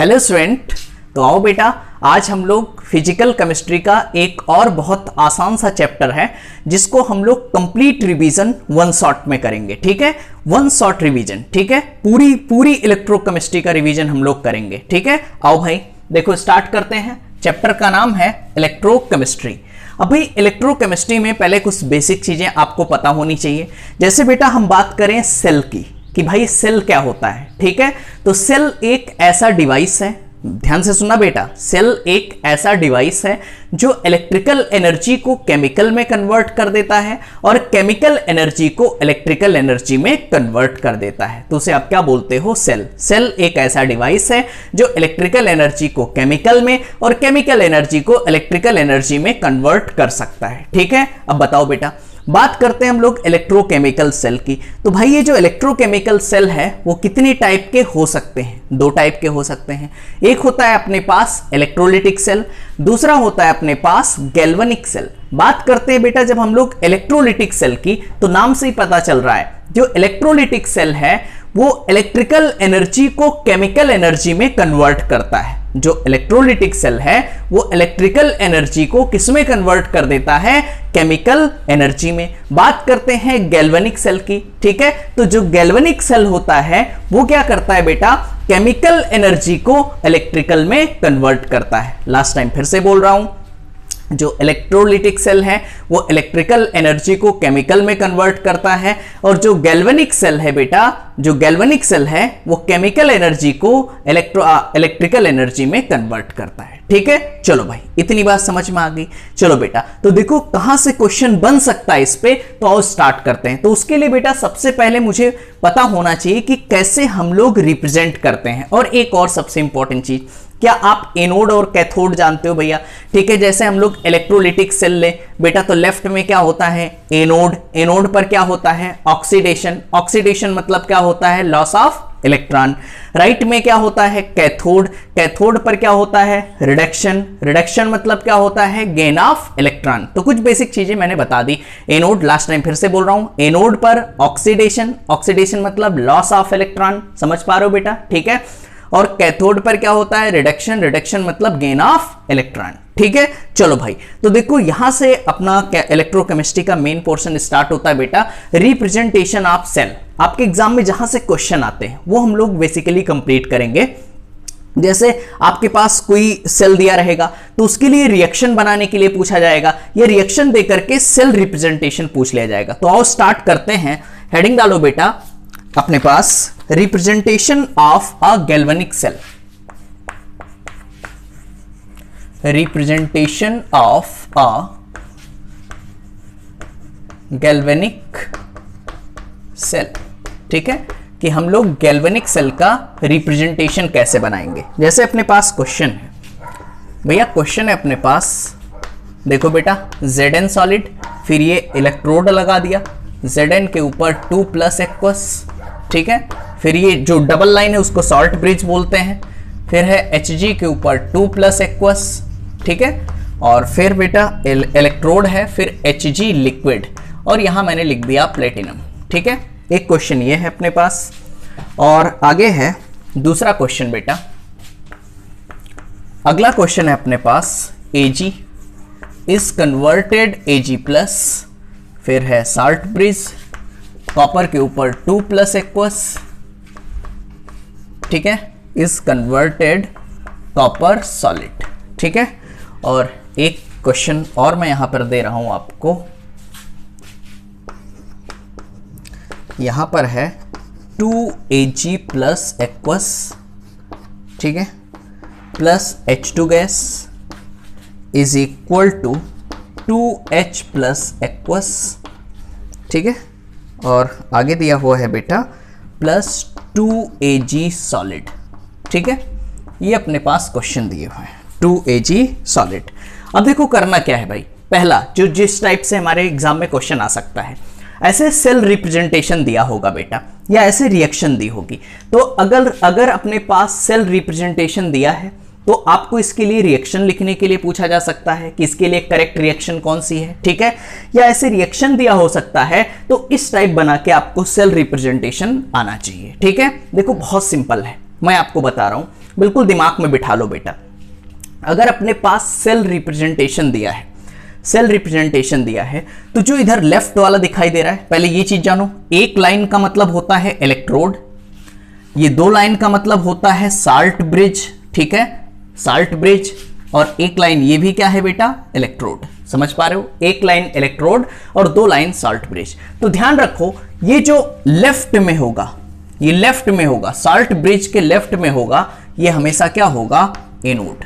Hello student. तो आओ बेटा, आज हम लोग फिजिकल केमिस्ट्री का एक और बहुत आसान सा चैप्टर है जिसको हम लोग कंप्लीट रिवीजन वन शॉट में करेंगे। ठीक है, वन शॉट रिवीजन। ठीक है, पूरी इलेक्ट्रोकेमिस्ट्री का रिवीजन हम लोग करेंगे। ठीक है, आओ भाई देखो स्टार्ट करते हैं। चैप्टर का नाम है इलेक्ट्रोकेमिस्ट्री। अभी इलेक्ट्रोकेमिस्ट्री में पहले कुछ बेसिक चीजें आपको पता होनी चाहिए। जैसे बेटा हम बात करें सेल की कि भाई सेल क्या होता है। ठीक है, तो सेल एक ऐसा डिवाइस है, ध्यान से सुनना बेटा, सेल एक ऐसा डिवाइस है जो इलेक्ट्रिकल एनर्जी को केमिकल में कन्वर्ट कर देता है और केमिकल एनर्जी को इलेक्ट्रिकल एनर्जी में कन्वर्ट कर देता है। तो उसे आप क्या बोलते हो? सेल। सेल एक ऐसा डिवाइस है जो इलेक्ट्रिकल एनर्जी को केमिकल में और केमिकल एनर्जी को इलेक्ट्रिकल एनर्जी में कन्वर्ट कर सकता है। ठीक है, अब बताओ बेटा, बात करते हैं हम लोग इलेक्ट्रोकेमिकल सेल की। तो भाई ये जो इलेक्ट्रोकेमिकल सेल है वो कितनी टाइप के हो सकते हैं? दो टाइप के हो सकते हैं। एक होता है अपने पास इलेक्ट्रोलिटिक सेल, दूसरा होता है अपने पास गैल्वेनिक सेल। बात करते हैं बेटा जब हम लोग इलेक्ट्रोलिटिक सेल की, तो नाम से ही पता चल रहा है जो इलेक्ट्रोलिटिक सेल है वो इलेक्ट्रिकल एनर्जी को केमिकल एनर्जी में कन्वर्ट करता है। जो इलेक्ट्रोलिटिक सेल है वो इलेक्ट्रिकल एनर्जी को किसमें कन्वर्ट कर देता है? केमिकल एनर्जी में। बात करते हैं गैल्वेनिक सेल की। ठीक है, तो जो गैल्वेनिक सेल होता है वो क्या करता है बेटा? केमिकल एनर्जी को इलेक्ट्रिकल में कन्वर्ट करता है। लास्ट टाइम फिर से बोल रहा हूं, जो इलेक्ट्रोलिटिक सेल है वो इलेक्ट्रिकल एनर्जी को केमिकल में कन्वर्ट करता है और जो गैल्वेनिक सेल है बेटा, जो गैल्वेनिक सेल है वो केमिकल एनर्जी को इलेक्ट्रिकल एनर्जी में कन्वर्ट करता है। ठीक है, चलो भाई इतनी बात समझ में आ गई। चलो बेटा, तो देखो कहां से क्वेश्चन बन सकता है इस पे, तो आओ स्टार्ट करते हैं। तो उसके लिए बेटा सबसे पहले मुझे पता होना चाहिए कि कैसे हम लोग रिप्रेजेंट करते हैं। और एक और सबसे इंपॉर्टेंट चीज, क्या आप एनोड और कैथोड जानते हो भैया? ठीक है, जैसे हम लोग इलेक्ट्रोलिटिक सेल ले बेटा, तो लेफ्ट में क्या होता है? एनोड। एनोड पर क्या होता है? ऑक्सीडेशन। ऑक्सीडेशन मतलब क्या होता है? Loss of electron. राइट में क्या होता है? कैथोड। कैथोड पर क्या होता है? रिडक्शन। रिडक्शन मतलब क्या होता है? Gain of electron. तो कुछ बेसिक चीजें मैंने बता दी। एनोड, लास्ट टाइम फिर से बोल रहा हूं, एनोड पर ऑक्सीडेशन। ऑक्सीडेशन मतलब लॉस ऑफ इलेक्ट्रॉन। समझ पा रहे हो बेटा? ठीक है, और कैथोड पर क्या होता है? रिडक्शन। रिडक्शन मतलब गेन ऑफ इलेक्ट्रॉन। ठीक है, चलो भाई, तो देखो यहां से अपना इलेक्ट्रोकेमिस्ट्री का मेन पोर्शन स्टार्ट होता है बेटा, रिप्रेजेंटेशन ऑफ सेल। आपके एग्जाम में जहां से क्वेश्चन आते हैं वो हम लोग बेसिकली कंप्लीट करेंगे। जैसे आपके पास कोई सेल दिया रहेगा तो उसके लिए रिएक्शन बनाने के लिए पूछा जाएगा, या रिएक्शन देकर के सेल रिप्रेजेंटेशन पूछ लिया जाएगा। तो आओ स्टार्ट करते हैं। हेडिंग डालो बेटा अपने पास, representation of a galvanic cell. Representation of a galvanic cell. ठीक है, कि हम लोग गैल्वेनिक सेल का रिप्रेजेंटेशन कैसे बनाएंगे। जैसे अपने पास क्वेश्चन है भैया, क्वेश्चन है अपने पास, देखो बेटा, Zn सॉलिड, फिर ये इलेक्ट्रोड लगा दिया, Zn के ऊपर 2+ एक्वस। ठीक है, फिर ये जो डबल लाइन है उसको सॉल्ट ब्रिज बोलते हैं, फिर है Hg के ऊपर 2+ एक्वस। ठीक है, और फिर बेटा इलेक्ट्रोड है, फिर Hg लिक्विड, और यहां मैंने लिख दिया प्लेटिनम। ठीक है, एक क्वेश्चन ये है अपने पास। और आगे है दूसरा क्वेश्चन बेटा, अगला क्वेश्चन है अपने पास, Ag इज कन्वर्टेड Ag+, फिर है साल्ट ब्रिज, कॉपर के ऊपर 2+ एक्वस। ठीक है, इज कन्वर्टेड कॉपर सॉलिड। ठीक है, और एक क्वेश्चन और मैं यहां पर दे रहा हूं आपको, यहां पर है 2Ag+ एक्वस, ठीक है, plus H2 gas is equal to 2H+ aqueous. ठीक है, और आगे दिया हुआ है बेटा प्लस 2Ag सॉलिड। ठीक है, ये अपने पास क्वेश्चन दिए हुए हैं, 2Ag सॉलिड। अब देखो करना क्या है भाई, पहला जो जिस टाइप से हमारे एग्जाम में क्वेश्चन आ सकता है, ऐसे सेल रिप्रेजेंटेशन दिया होगा बेटा, या ऐसे रिएक्शन दी होगी। तो अगर अपने पास सेल रिप्रेजेंटेशन दिया है तो आपको इसके लिए रिएक्शन लिखने के लिए पूछा जा सकता है कि इसके लिए करेक्ट रिएक्शन कौन सी है, ठीक है। या ऐसे रिएक्शन दिया हो सकता है तो इस टाइप बना के आपको सेल रिप्रेजेंटेशन आना चाहिए, ठीक है। देखो बहुत सिंपल है, मैं आपको बता रहा हूं। बिल्कुल दिमाग में बिठा लो बेटा, अगर अपने पास सेल रिप्रेजेंटेशन दिया है, सेल रिप्रेजेंटेशन दिया है, तो जो इधर लेफ्ट वाला दिखाई दे रहा है, पहले ये चीज जानो, एक लाइन का मतलब होता है इलेक्ट्रोड, ये 2 लाइन का मतलब होता है साल्ट ब्रिज, ठीक है, साल्ट ब्रिज, और एक लाइन ये भी क्या है बेटा, इलेक्ट्रोड। समझ पा रहे हो, एक लाइन इलेक्ट्रोड और 2 लाइन साल्ट ब्रिज। तो ध्यान रखो, ये जो लेफ्ट में होगा, ये लेफ्ट में होगा, साल्ट ब्रिज के लेफ्ट में होगा, ये हमेशा क्या होगा, एनोड।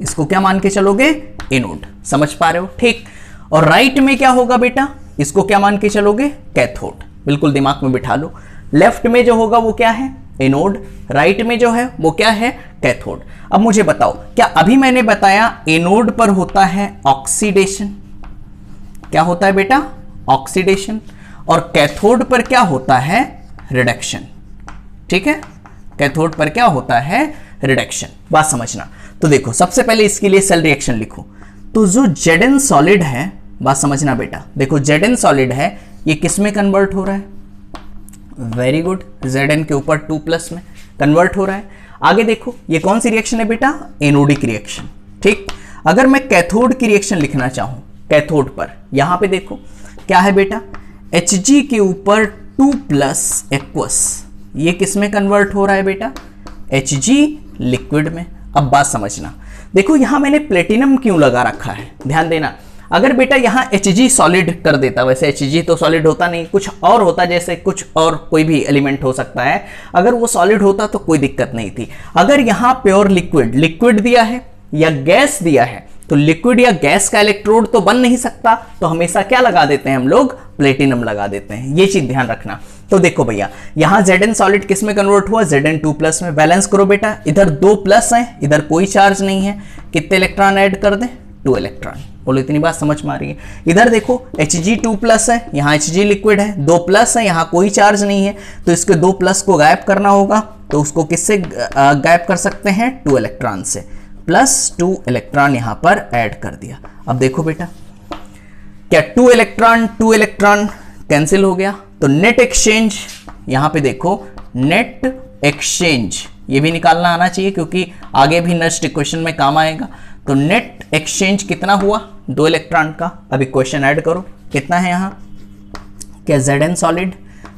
इसको क्या मान के चलोगे, एनोड। समझ पा रहे हो, ठीक। और राइट में क्या होगा बेटा, इसको क्या मान के चलोगे, कैथोड। बिल्कुल दिमाग में बिठा लो, लेफ्ट में जो होगा वो क्या है, एनोड, राइट में जो है वो क्या है, कैथोड। अब मुझे बताओ, क्या अभी मैंने बताया एनोड पर होता है ऑक्सीडेशन, क्या होता है बेटा, ऑक्सीडेशन, और कैथोड पर क्या होता है, रिडक्शन, ठीक है, कैथोड पर क्या होता है, रिडक्शन। बात समझना। तो देखो, सबसे पहले इसके लिए सेल रिएक्शन लिखो, तो जो Zn सॉलिड है, बात समझना बेटा, देखो Zn सॉलिड है, ये किस में कन्वर्ट हो रहा है, वेरी गुड, Zn के ऊपर 2+ में कन्वर्ट हो रहा है। आगे देखो, ये कौन सी रिएक्शन है बेटा, एनोडिक रिएक्शन, ठीक। अगर मैं कैथोड की रिएक्शन लिखना चाहूं, कैथोड पर यहां पे देखो क्या है बेटा, Hg के ऊपर 2+ एक्वस, ये किस में कन्वर्ट हो रहा है बेटा, Hg लिक्विड में। अब बात समझना, देखो यहां मैंने प्लेटिनम क्यों लगा रखा है, ध्यान देना। अगर बेटा यहाँ Hg सॉलिड कर देता, वैसे Hg तो सॉलिड होता नहीं, कुछ और होता, जैसे कुछ और कोई भी एलिमेंट हो सकता है, अगर वो सॉलिड होता तो कोई दिक्कत नहीं थी। अगर यहाँ प्योर लिक्विड, लिक्विड दिया है या गैस दिया है, तो लिक्विड या गैस का इलेक्ट्रोड तो बन नहीं सकता, तो हमेशा क्या लगा देते हैं हम लोग, प्लेटिनम लगा देते हैं। ये चीज ध्यान रखना। तो देखो भैया, यहाँ Zn सॉलिड किस में कन्वर्ट हुआ, Zn 2+ में। बैलेंस करो बेटा, इधर 2+ है, इधर कोई चार्ज नहीं है, कितने इलेक्ट्रॉन ऐड कर दें, 2 इलेक्ट्रॉन। बोलो, इतनी बात समझ में आ रही है। इधर देखो Hg 2+ है, यहाँ Hg लिक्विड है, 2+ है, यहाँ कोई चार्ज नहीं है, तो इसके 2+ को गायब करना होगा, तो उसको किससे गायब कर सकते हैं, 2 इलेक्ट्रॉन से, +2 इलेक्ट्रॉन यहाँ पर ऐड कर दिया। अब देखो बेटा, क्या 2 इलेक्ट्रॉन कैंसिल हो गया, तो नेट एक्सचेंज, यहाँ पे देखो नेट एक्सचेंज, ये भी निकालना आना चाहिए क्योंकि आगे भी नेक्स्ट इक्वेशन में काम आएगा। तो नेट एक्सचेंज कितना हुआ, 2 इलेक्ट्रॉन का। अब इक्वेशन ऐड करो, कितना है यहाँ, क्या Zn सॉलिड,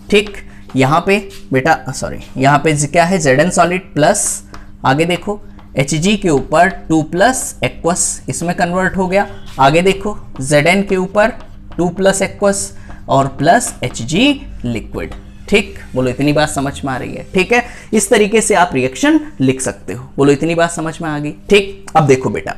ठीक। यहाँ पे बेटा सॉरी, यहाँ पे क्या है, Zn सॉलिड प्लस, आगे देखो Hg के ऊपर 2+ एक्वस, इसमें कन्वर्ट हो गया। आगे देखो Zn के ऊपर 2+ एक्वस और प्लस Hg लिक्विड, ठीक। बोलो, इतनी बात समझ में आ रही है, ठीक है। इस तरीके से आप रिएक्शन लिख सकते हो। बोलो, इतनी बात समझ में आ गई, ठीक। अब देखो बेटा,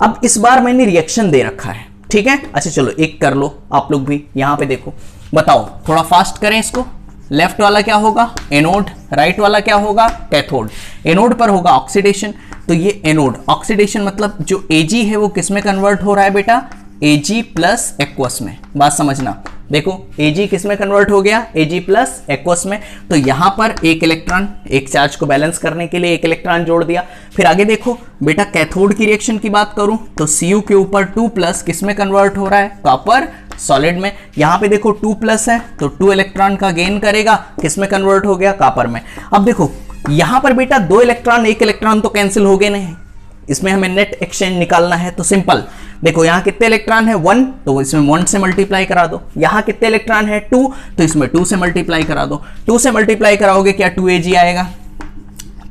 अब इस बार मैंने रिएक्शन दे रखा है, ठीक है। अच्छा चलो एक कर लो आप लोग भी, यहाँ पे देखो, बताओ थोड़ा फास्ट करें इसको। लेफ्ट वाला क्या होगा, एनोड, राइट वाला क्या होगा, कैथोड। एनोड पर होगा ऑक्सीडेशन, तो ये एनोड, ऑक्सीडेशन मतलब जो Ag है वो किस में कन्वर्ट हो रहा है बेटा, Ag प्लस एक्वस में। बात समझना, देखो Ag किस में कन्वर्ट हो गया, Ag प्लस एक्वस में। तो यहां पर एक इलेक्ट्रॉन, एक चार्ज को बैलेंस करने के लिए एक इलेक्ट्रॉन जोड़ दिया। फिर आगे देखो बेटा, कैथोड की रिएक्शन की बात करूं तो Cu के ऊपर 2+ किस में कन्वर्ट हो रहा है, कॉपर सॉलिड में। यहां पे देखो 2+ है तो 2 इलेक्ट्रॉन का गेन करेगा, किस में कन्वर्ट हो गया, कॉपर में। अब देखो यहां पर बेटा 2 इलेक्ट्रॉन, 1 इलेक्ट्रॉन तो कैंसिल हो गए नहीं, इसमें हमें नेट एक्सचेंज निकालना है। तो सिंपल देखो, यहाँ कितने इलेक्ट्रॉन है, 1, तो इसमें 1 से मल्टीप्लाई करा दो। यहाँ कितने इलेक्ट्रॉन है, 2, तो इसमें 2 से मल्टीप्लाई करा दो। 2 से मल्टीप्लाई कराओगे क्या, 2Ag आएगा,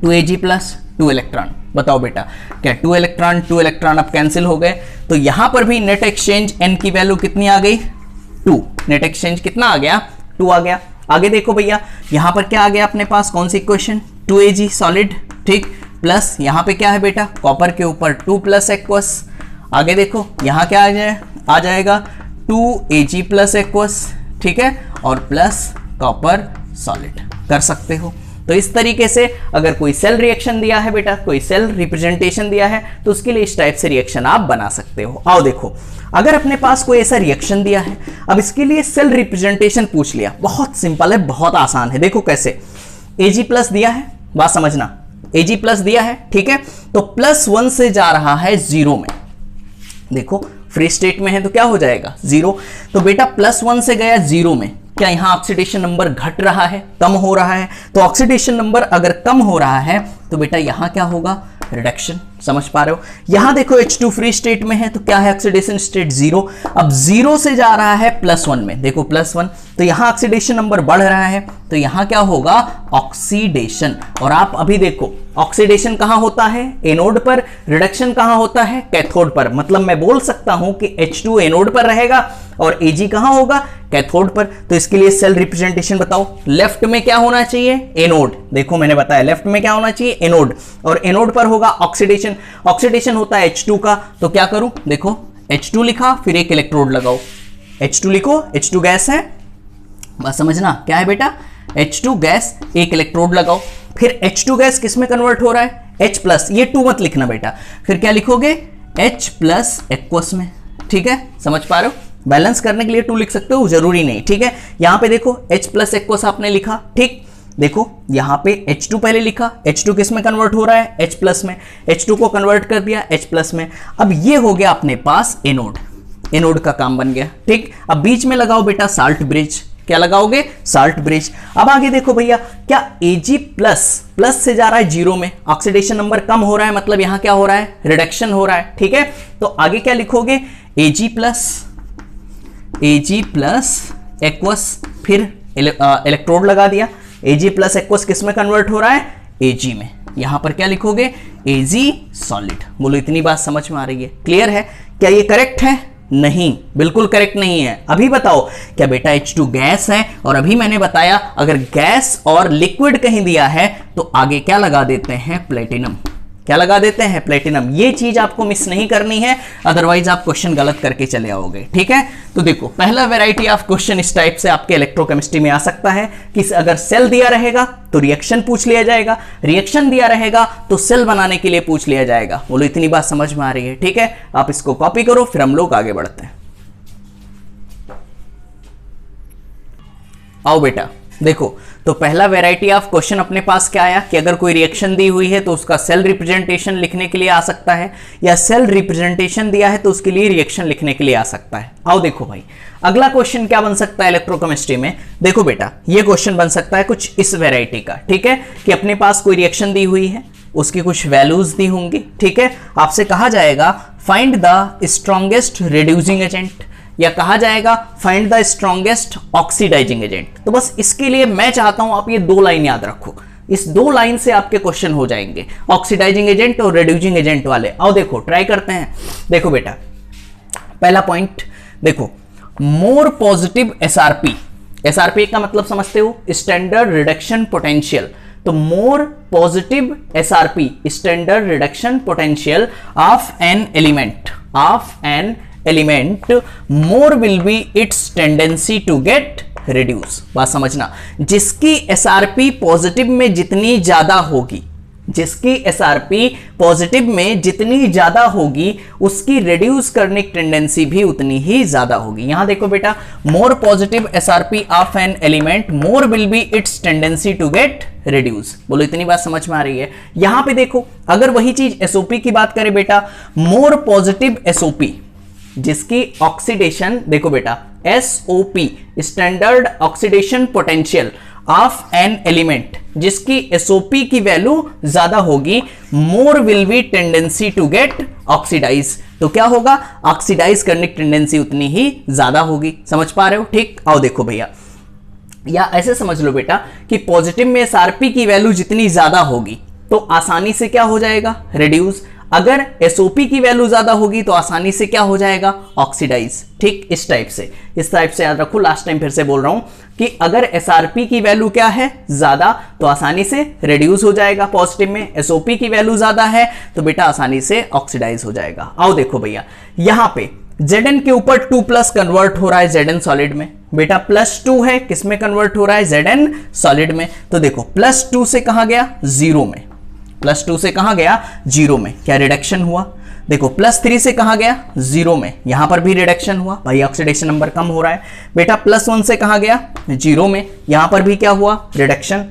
2Ag प्लस 2 इलेक्ट्रॉन। बताओ बेटा, क्या 2 इलेक्ट्रॉन अब कैंसिल हो गए। तो यहां पर भी नेट एक्सचेंज n की वैल्यू कितनी आ गई, 2। नेट एक्सचेंज कितना आ गया, 2 आ गया। आगे देखो भैया, यहां पर क्या आ गया अपने पास, कौन सी इक्वेशन, 2Ag सॉलिड, ठीक, प्लस यहां पे क्या है बेटा, कॉपर के ऊपर 2+ एक्वस। आगे देखो यहां क्या आ जाएगा 2Ag प्लस एक्वस, ठीक है, और प्लस कॉपर सॉलिड कर सकते हो। तो इस तरीके से अगर कोई सेल रिएक्शन दिया है बेटा, कोई सेल रिप्रेजेंटेशन दिया है, तो उसके लिए इस टाइप से रिएक्शन आप बना सकते हो। आओ देखो, अगर अपने पास कोई ऐसा रिएक्शन दिया है, अब इसके लिए सेल रिप्रेजेंटेशन पूछ लिया, बहुत सिंपल है, बहुत आसान है। देखो कैसे, Ag प्लस दिया है, बात समझना, Ag प्लस दिया है, ठीक है, तो +1 से जा रहा है 0 में। देखो फ्री स्टेट में है तो क्या हो जाएगा, 0। तो बेटा +1 से गया 0 में, क्या यहाँ ऑक्सीडेशन नंबर घट रहा है, कम हो रहा है? तो ऑक्सीडेशन नंबर अगर कम हो रहा है तो बेटा यहाँ क्या होगा, रिडक्शन। समझ पा रहे हो? यहां देखो H2 फ्री स्टेट में है तो क्या है, ऑक्सीडेशन स्टेट 0। अब 0 से जा रहा है +1 में, देखो +1, तो यहां ऑक्सीडेशन नंबर बढ़ रहा है तो यहां क्या होगा, ऑक्सीडेशन। और आप अभी देखो ऑक्सीडेशन कहां होता है, एनोड पर, रिडक्शन कहां होता है, कैथोड पर। मतलब मैं बोल सकता हूं कि H2 एनोड पर रहेगा और Ag कहां होगा, कैथोड पर। तो इसके लिए सेल रिप्रेजेंटेशन बताओ। लेफ्ट में क्या होना चाहिए, एनोड। देखो मैंने बताया लेफ्ट में क्या होना चाहिए, एनोड, और एनोड पर होगा ऑक्सीडेशन। ऑक्सीडेशन होता है H2 का, तो क्या करूं, देखो H2 लिखा, फिर एक इलेक्ट्रोड लगाओ। H2 लिखो, H2 गैस है, बस समझना क्या है बेटा, H2 गैस, एक इलेक्ट्रोड लगाओ। फिर H2 गैस किस में कन्वर्ट हो रहा है, H+, ये 2 मत लिखना बेटा, फिर क्या लिखोगे, H+ एक्वस में। ठीक है, समझ पा रहे हो? बैलेंस करने के लिए 2 लिख सकते हो, जरूरी नहीं। ठीक है, यहां पे देखो H+ एक्वस आपने लिखा, ठीक। देखो यहां पे H2 पहले लिखा, H2 किस में कन्वर्ट हो रहा है, H+ में। H2 को कन्वर्ट कर दिया H+ में। अब ये हो गया अपने पास एनोड, एनोड का काम बन गया। ठीक, अब बीच में लगाओ बेटा साल्ट ब्रिज। क्या लगाओगे, साल्ट ब्रिज। अब आगे देखो भैया, क्या Ag प्लस से जा रहा है 0 में, ऑक्सीडेशन नंबर कम हो रहा है, मतलब यहां क्या हो रहा है, रिडक्शन हो रहा है। ठीक है, तो आगे क्या लिखोगे, Ag प्लस एक्वस, फिर इलेक्ट्रोड लगा दिया। Ag+ एक्वस किस में कन्वर्ट हो रहा है, Ag में। यहां पर क्या लिखोगे, Ag सॉलिड। बोलो इतनी बात समझ में आ रही है, क्लियर है? क्या ये करेक्ट है? नहीं, बिल्कुल करेक्ट नहीं है। अभी बताओ, क्या बेटा H2 गैस है, और अभी मैंने बताया अगर गैस और लिक्विड कहीं दिया है तो आगे क्या लगा देते हैं, प्लेटिनम। क्या लगा देते हैं, प्लेटिनम। ये चीज आपको मिस नहीं करनी है, अदरवाइज आप क्वेश्चन गलत करके चले आओगे। ठीक है, तो देखो पहला वैरायटी ऑफ क्वेश्चन इस टाइप से आपके इलेक्ट्रोकेमिस्ट्री में आ सकता है कि अगर सेल दिया रहेगा तो रिएक्शन पूछ लिया जाएगा, रिएक्शन दिया रहेगा तो सेल बनाने के लिए पूछ लिया जाएगा। बोलो इतनी बात समझ में आ रही है? ठीक है, आप इसको कॉपी करो, फिर हम लोग आगे बढ़ते हैं। आओ बेटा देखो, तो पहला वैरायटी ऑफ क्वेश्चन अपने पास क्या आया कि अगर कोई रिएक्शन दी हुई है तो उसका सेल रिप्रेजेंटेशन लिखने के लिए आ सकता है, या सेल रिप्रेजेंटेशन दिया है तो उसके लिए रिएक्शन लिखने के लिए आ सकता है। आओ देखो भाई, अगला क्वेश्चन क्या बन सकता है इलेक्ट्रोकेमिस्ट्री में। देखो बेटा, ये क्वेश्चन बन सकता है कुछ इस वैरायटी का। ठीक है, कि अपने पास कोई रिएक्शन दी हुई है, उसकी कुछ वैल्यूज दी होंगी। ठीक है, आपसे कहा जाएगा find the strongest reducing agent, या कहा जाएगा find the strongest oxidising agent. तो बस इसके लिए मैं चाहता हूं आप ये 2 लाइन याद रखो, इस 2 लाइन से आपके क्वेश्चन हो जाएंगे, ऑक्सीडाइजिंग एजेंट और रिड्यूसिंग एजेंट वाले। आओ देखो ट्राई करते हैं। देखो बेटा, पहला पॉइंट देखो, मोर पॉजिटिव SRP। SRP का मतलब समझते हो, स्टैंडर्ड रिडक्शन पोटेंशियल। तो more positive SRP, standard reduction potential of an element, more will be its tendency to get reduce। बात समझना, जिसकी SRP पॉजिटिव में जितनी ज्यादा होगी, जिसकी SRP पॉजिटिव में जितनी ज्यादा होगी, उसकी रिड्यूस करने की टेंडेंसी भी उतनी ही ज्यादा होगी। यहां देखो बेटा, more positive SRP of an element, more will be its tendency to get reduce. बोलो इतनी बात समझ में आ रही है? यहां पे देखो, अगर वही चीज SOP की बात करें बेटा, मोर पॉजिटिव SOP, जिसकी ऑक्सीडेशन देखो बेटा, SOP standard oxidation potential of an element, जिसकी SOP की वैल्यू ज्यादा होगी, more will be tendency to get oxidise. तो क्या होगा, ऑक्सीडाइज करने की टेंडेंसी उतनी ही ज्यादा होगी। समझ पा रहे हो? ठीक, आओ देखो भैया, या ऐसे समझ लो बेटा कि पॉजिटिव में SRP की वैल्यू जितनी ज्यादा होगी तो आसानी से क्या हो जाएगा, रिड्यूस। अगर SOP की वैल्यू ज्यादा होगी तो आसानी से क्या हो जाएगा, ऑक्सीडाइज। ठीक, इस टाइप से याद रखो। लास्ट टाइम फिर से बोल रहा हूं कि अगर SRP की वैल्यू क्या है, ज्यादा, तो आसानी से रिड्यूस हो जाएगा पॉजिटिव में। SOP की वैल्यू ज्यादा है तो बेटा आसानी से ऑक्सीडाइज हो जाएगा। आओ देखो भैया, यहां पे Zn के ऊपर 2+ कन्वर्ट हो रहा है Zn सॉलिड में। बेटा +2 है, किस में कन्वर्ट हो रहा है, Zn सॉलिड में। तो देखो +2 से कहां गया, 0 में। +2 से कहां गया, 0 में। क्या रिडक्शन हुआ? देखो +3 से कहां गया, 0 में। यहां पर भी रिडक्शन हुआ, भाई ऑक्सीडेशन नंबर कम हो रहा है। बेटा +1 से कहां गया, 0 में। यहां पर भी क्या हुआ, रिडक्शन।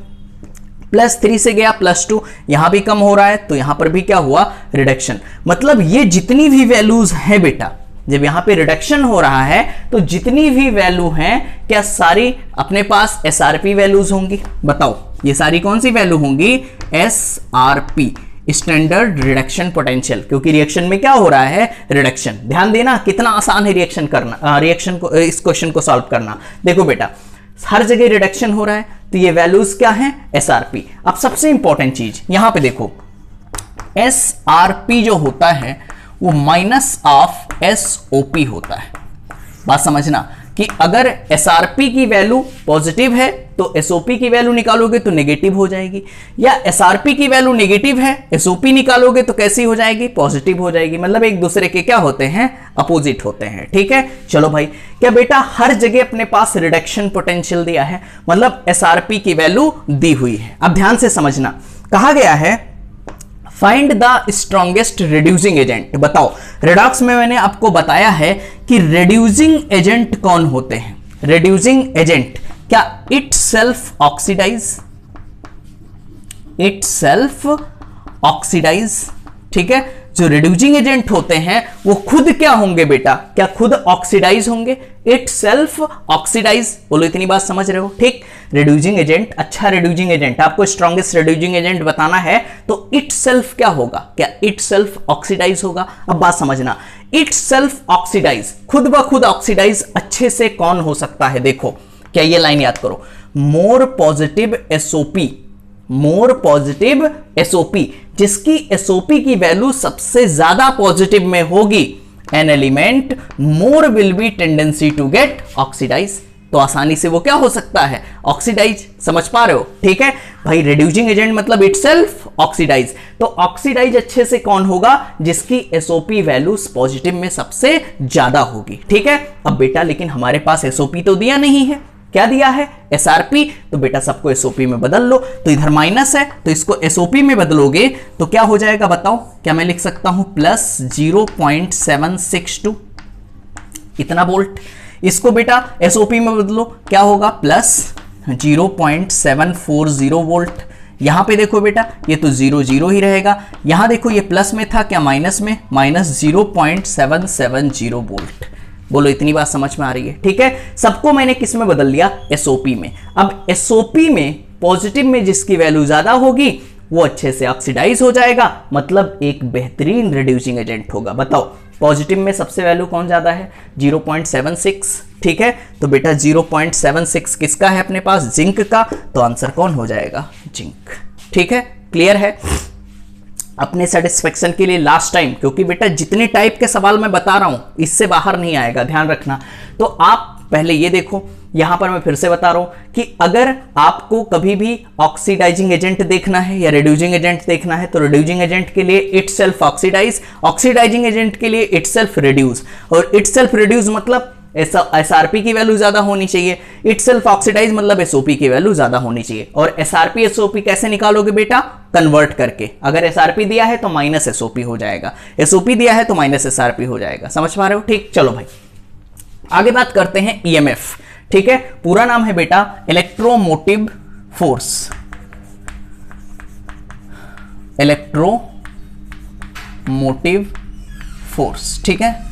+3 से गया +2, यहां भी कम हो रहा है तो यहां पर भी क्या हुआ, रिडक्शन। मतलब ये जितनी भी वैल्यूज हैं बेटा, जब यहां पे रिडक्शन हो रहा है तो जितनी भी वैल्यू हैं क्या सारी अपने पास एसआरपी वैल्यूज होंगी? बताओ ये सारी कौन सी वैल्यू होंगी? एसआरपी, स्टैंडर्ड रिडक्शन पोटेंशियल, क्योंकि रिएक्शन में क्या हो रहा है? रिडक्शन। ध्यान देना कितना आसान है रिएक्शन करना, रिएक्शन को, इस क्वेश्चन को सॉल्व करना। देखो बेटा हर जगह रिडक्शन हो रहा है तो ये वैल्यूज क्या है? एसआरपी। अब सबसे इंपॉर्टेंट चीज यहां पे देखो, एसआरपी जो होता है वो माइनस ऑफ एसओपी होता है। बात समझना कि अगर एसआरपी की वैल्यू पॉजिटिव है तो एसओपी की वैल्यू निकालोगे तो नेगेटिव हो जाएगी, या एसआरपी की वैल्यू नेगेटिव है एसओपी निकालोगे तो कैसी हो जाएगी? पॉजिटिव हो जाएगी। मतलब एक दूसरे के क्या होते हैं? अपोजिट होते हैं। ठीक है, चलो भाई, क्या बेटा हर जगह अपने पास रिडक्शन पोटेंशियल दिया है, मतलब एसआरपी की वैल्यू दी हुई है। अब ध्यान से समझना, कहा गया है find the strongest reducing agent. बताओ रेडॉक्स में मैंने आपको बताया है कि रिड्यूसिंग एजेंट कौन होते हैं? रिड्यूसिंग एजेंट क्या इट सेल्फ ऑक्सीडाइज, ठीक है, जो रिड्यूसिंग एजेंट होते हैं वो खुद क्या होंगे बेटा? क्या खुद ऑक्सीडाइज होंगे? Itself oxidise. बोलो इतनी बात समझ रहे हो? ठीक, रिड्यूसिंग एजेंट, अच्छा रिड्यूसिंग एजेंट, आपको स्ट्रॉन्गेस्ट रिड्यूसिंग एजेंट बताना है तो इट सेल्फ क्या होगा? क्या इट सेल्फ ऑक्सीडाइज होगा? अब बात समझना, इट सेल्फ ऑक्सीडाइज, खुद ब खुद ऑक्सीडाइज अच्छे से कौन हो सकता है? देखो क्या ये लाइन याद करो, more positive SOP, more positive SOP, जिसकी एसओपी की वैल्यू सबसे ज्यादा पॉजिटिव में होगी, an element more will be tendency to get oxidise. तो आसानी से वो क्या हो सकता है? ऑक्सीडाइज। समझ पा रहे हो? ठीक है भाई, रिड्यूसिंग एजेंट मतलब इटसेल्फ ऑक्सीडाइज। तो ऑक्सीडाइज अच्छे से कौन होगा? जिसकी एसओपी वैल्यूज पॉजिटिव में सबसे ज्यादा होगी। ठीक है, अब बेटा लेकिन हमारे पास एसओपी तो दिया नहीं है, क्या दिया है? एसआरपी। तो बेटा सबको एसओपी में बदल लो, तो इधर माइनस है तो इसको एसओपी में बदलोगे तो क्या हो जाएगा? बताओ, क्या मैं लिख सकता हूं प्लस 0.762 इतना वोल्ट। इसको बेटा एसओपी में बदलो, क्या होगा? Plus 0.740 volt. यहां पे देखो बेटा ये तो 0 ही रहेगा, यहां देखो ये प्लस में था, क्या माइनस में? Minus 0.770 volt. बोलो इतनी बात समझ में आ रही है? ठीक है, सबको मैंने किस में बदल लिया? एसओपी में। अब एसओपी में पॉजिटिव में जिसकी वैल्यू ज्यादा होगी वो अच्छे से ऑक्सीडाइज हो जाएगा, मतलब एक बेहतरीन रिड्यूसिंग एजेंट होगा। बताओ पॉजिटिव में सबसे वैल्यू कौन ज्यादा है? 0.76। ठीक है, तो बेटा 0.76 किसका है अपने पास? जिंक का। तो आंसर कौन हो जाएगा? जिंक। ठीक है, क्लियर है? अपने सेटिस्फेक्शन के लिए लास्ट टाइम, क्योंकि बेटा जितने टाइप के सवाल मैं बता रहा हूं इससे बाहर नहीं आएगा, ध्यान रखना। तो आप पहले ये देखो, यहां पर मैं फिर से बता रहा हूं कि अगर आपको कभी भी ऑक्सीडाइजिंग एजेंट देखना है या रिड्यूसिंग एजेंट देखना है तो रिड्यूसिंग एजेंट के लिए itself oxidise, oxidising agent के लिए इट सेल्फ रिड्यूस, और इट सेल्फ रिड्यूस मतलब एसआरपी की वैल्यू ज्यादा होनी चाहिए, इट सेल्फ ऑक्सीडाइज मतलब एसओपी की वैल्यू ज्यादा होनी चाहिए। और एसआरपी एसओपी कैसे निकालोगे बेटा? कन्वर्ट करके। अगर एसआरपी दिया है तो माइनस एसओपी हो जाएगा, एसओपी दिया है तो माइनस एसआरपी हो जाएगा। समझ पा रहे हो? ठीक, चलो भाई आगे बात करते हैं ईएमएफ। ठीक है, पूरा नाम है बेटा इलेक्ट्रोमोटिव फोर्स, इलेक्ट्रोमोटिव फोर्स। ठीक है,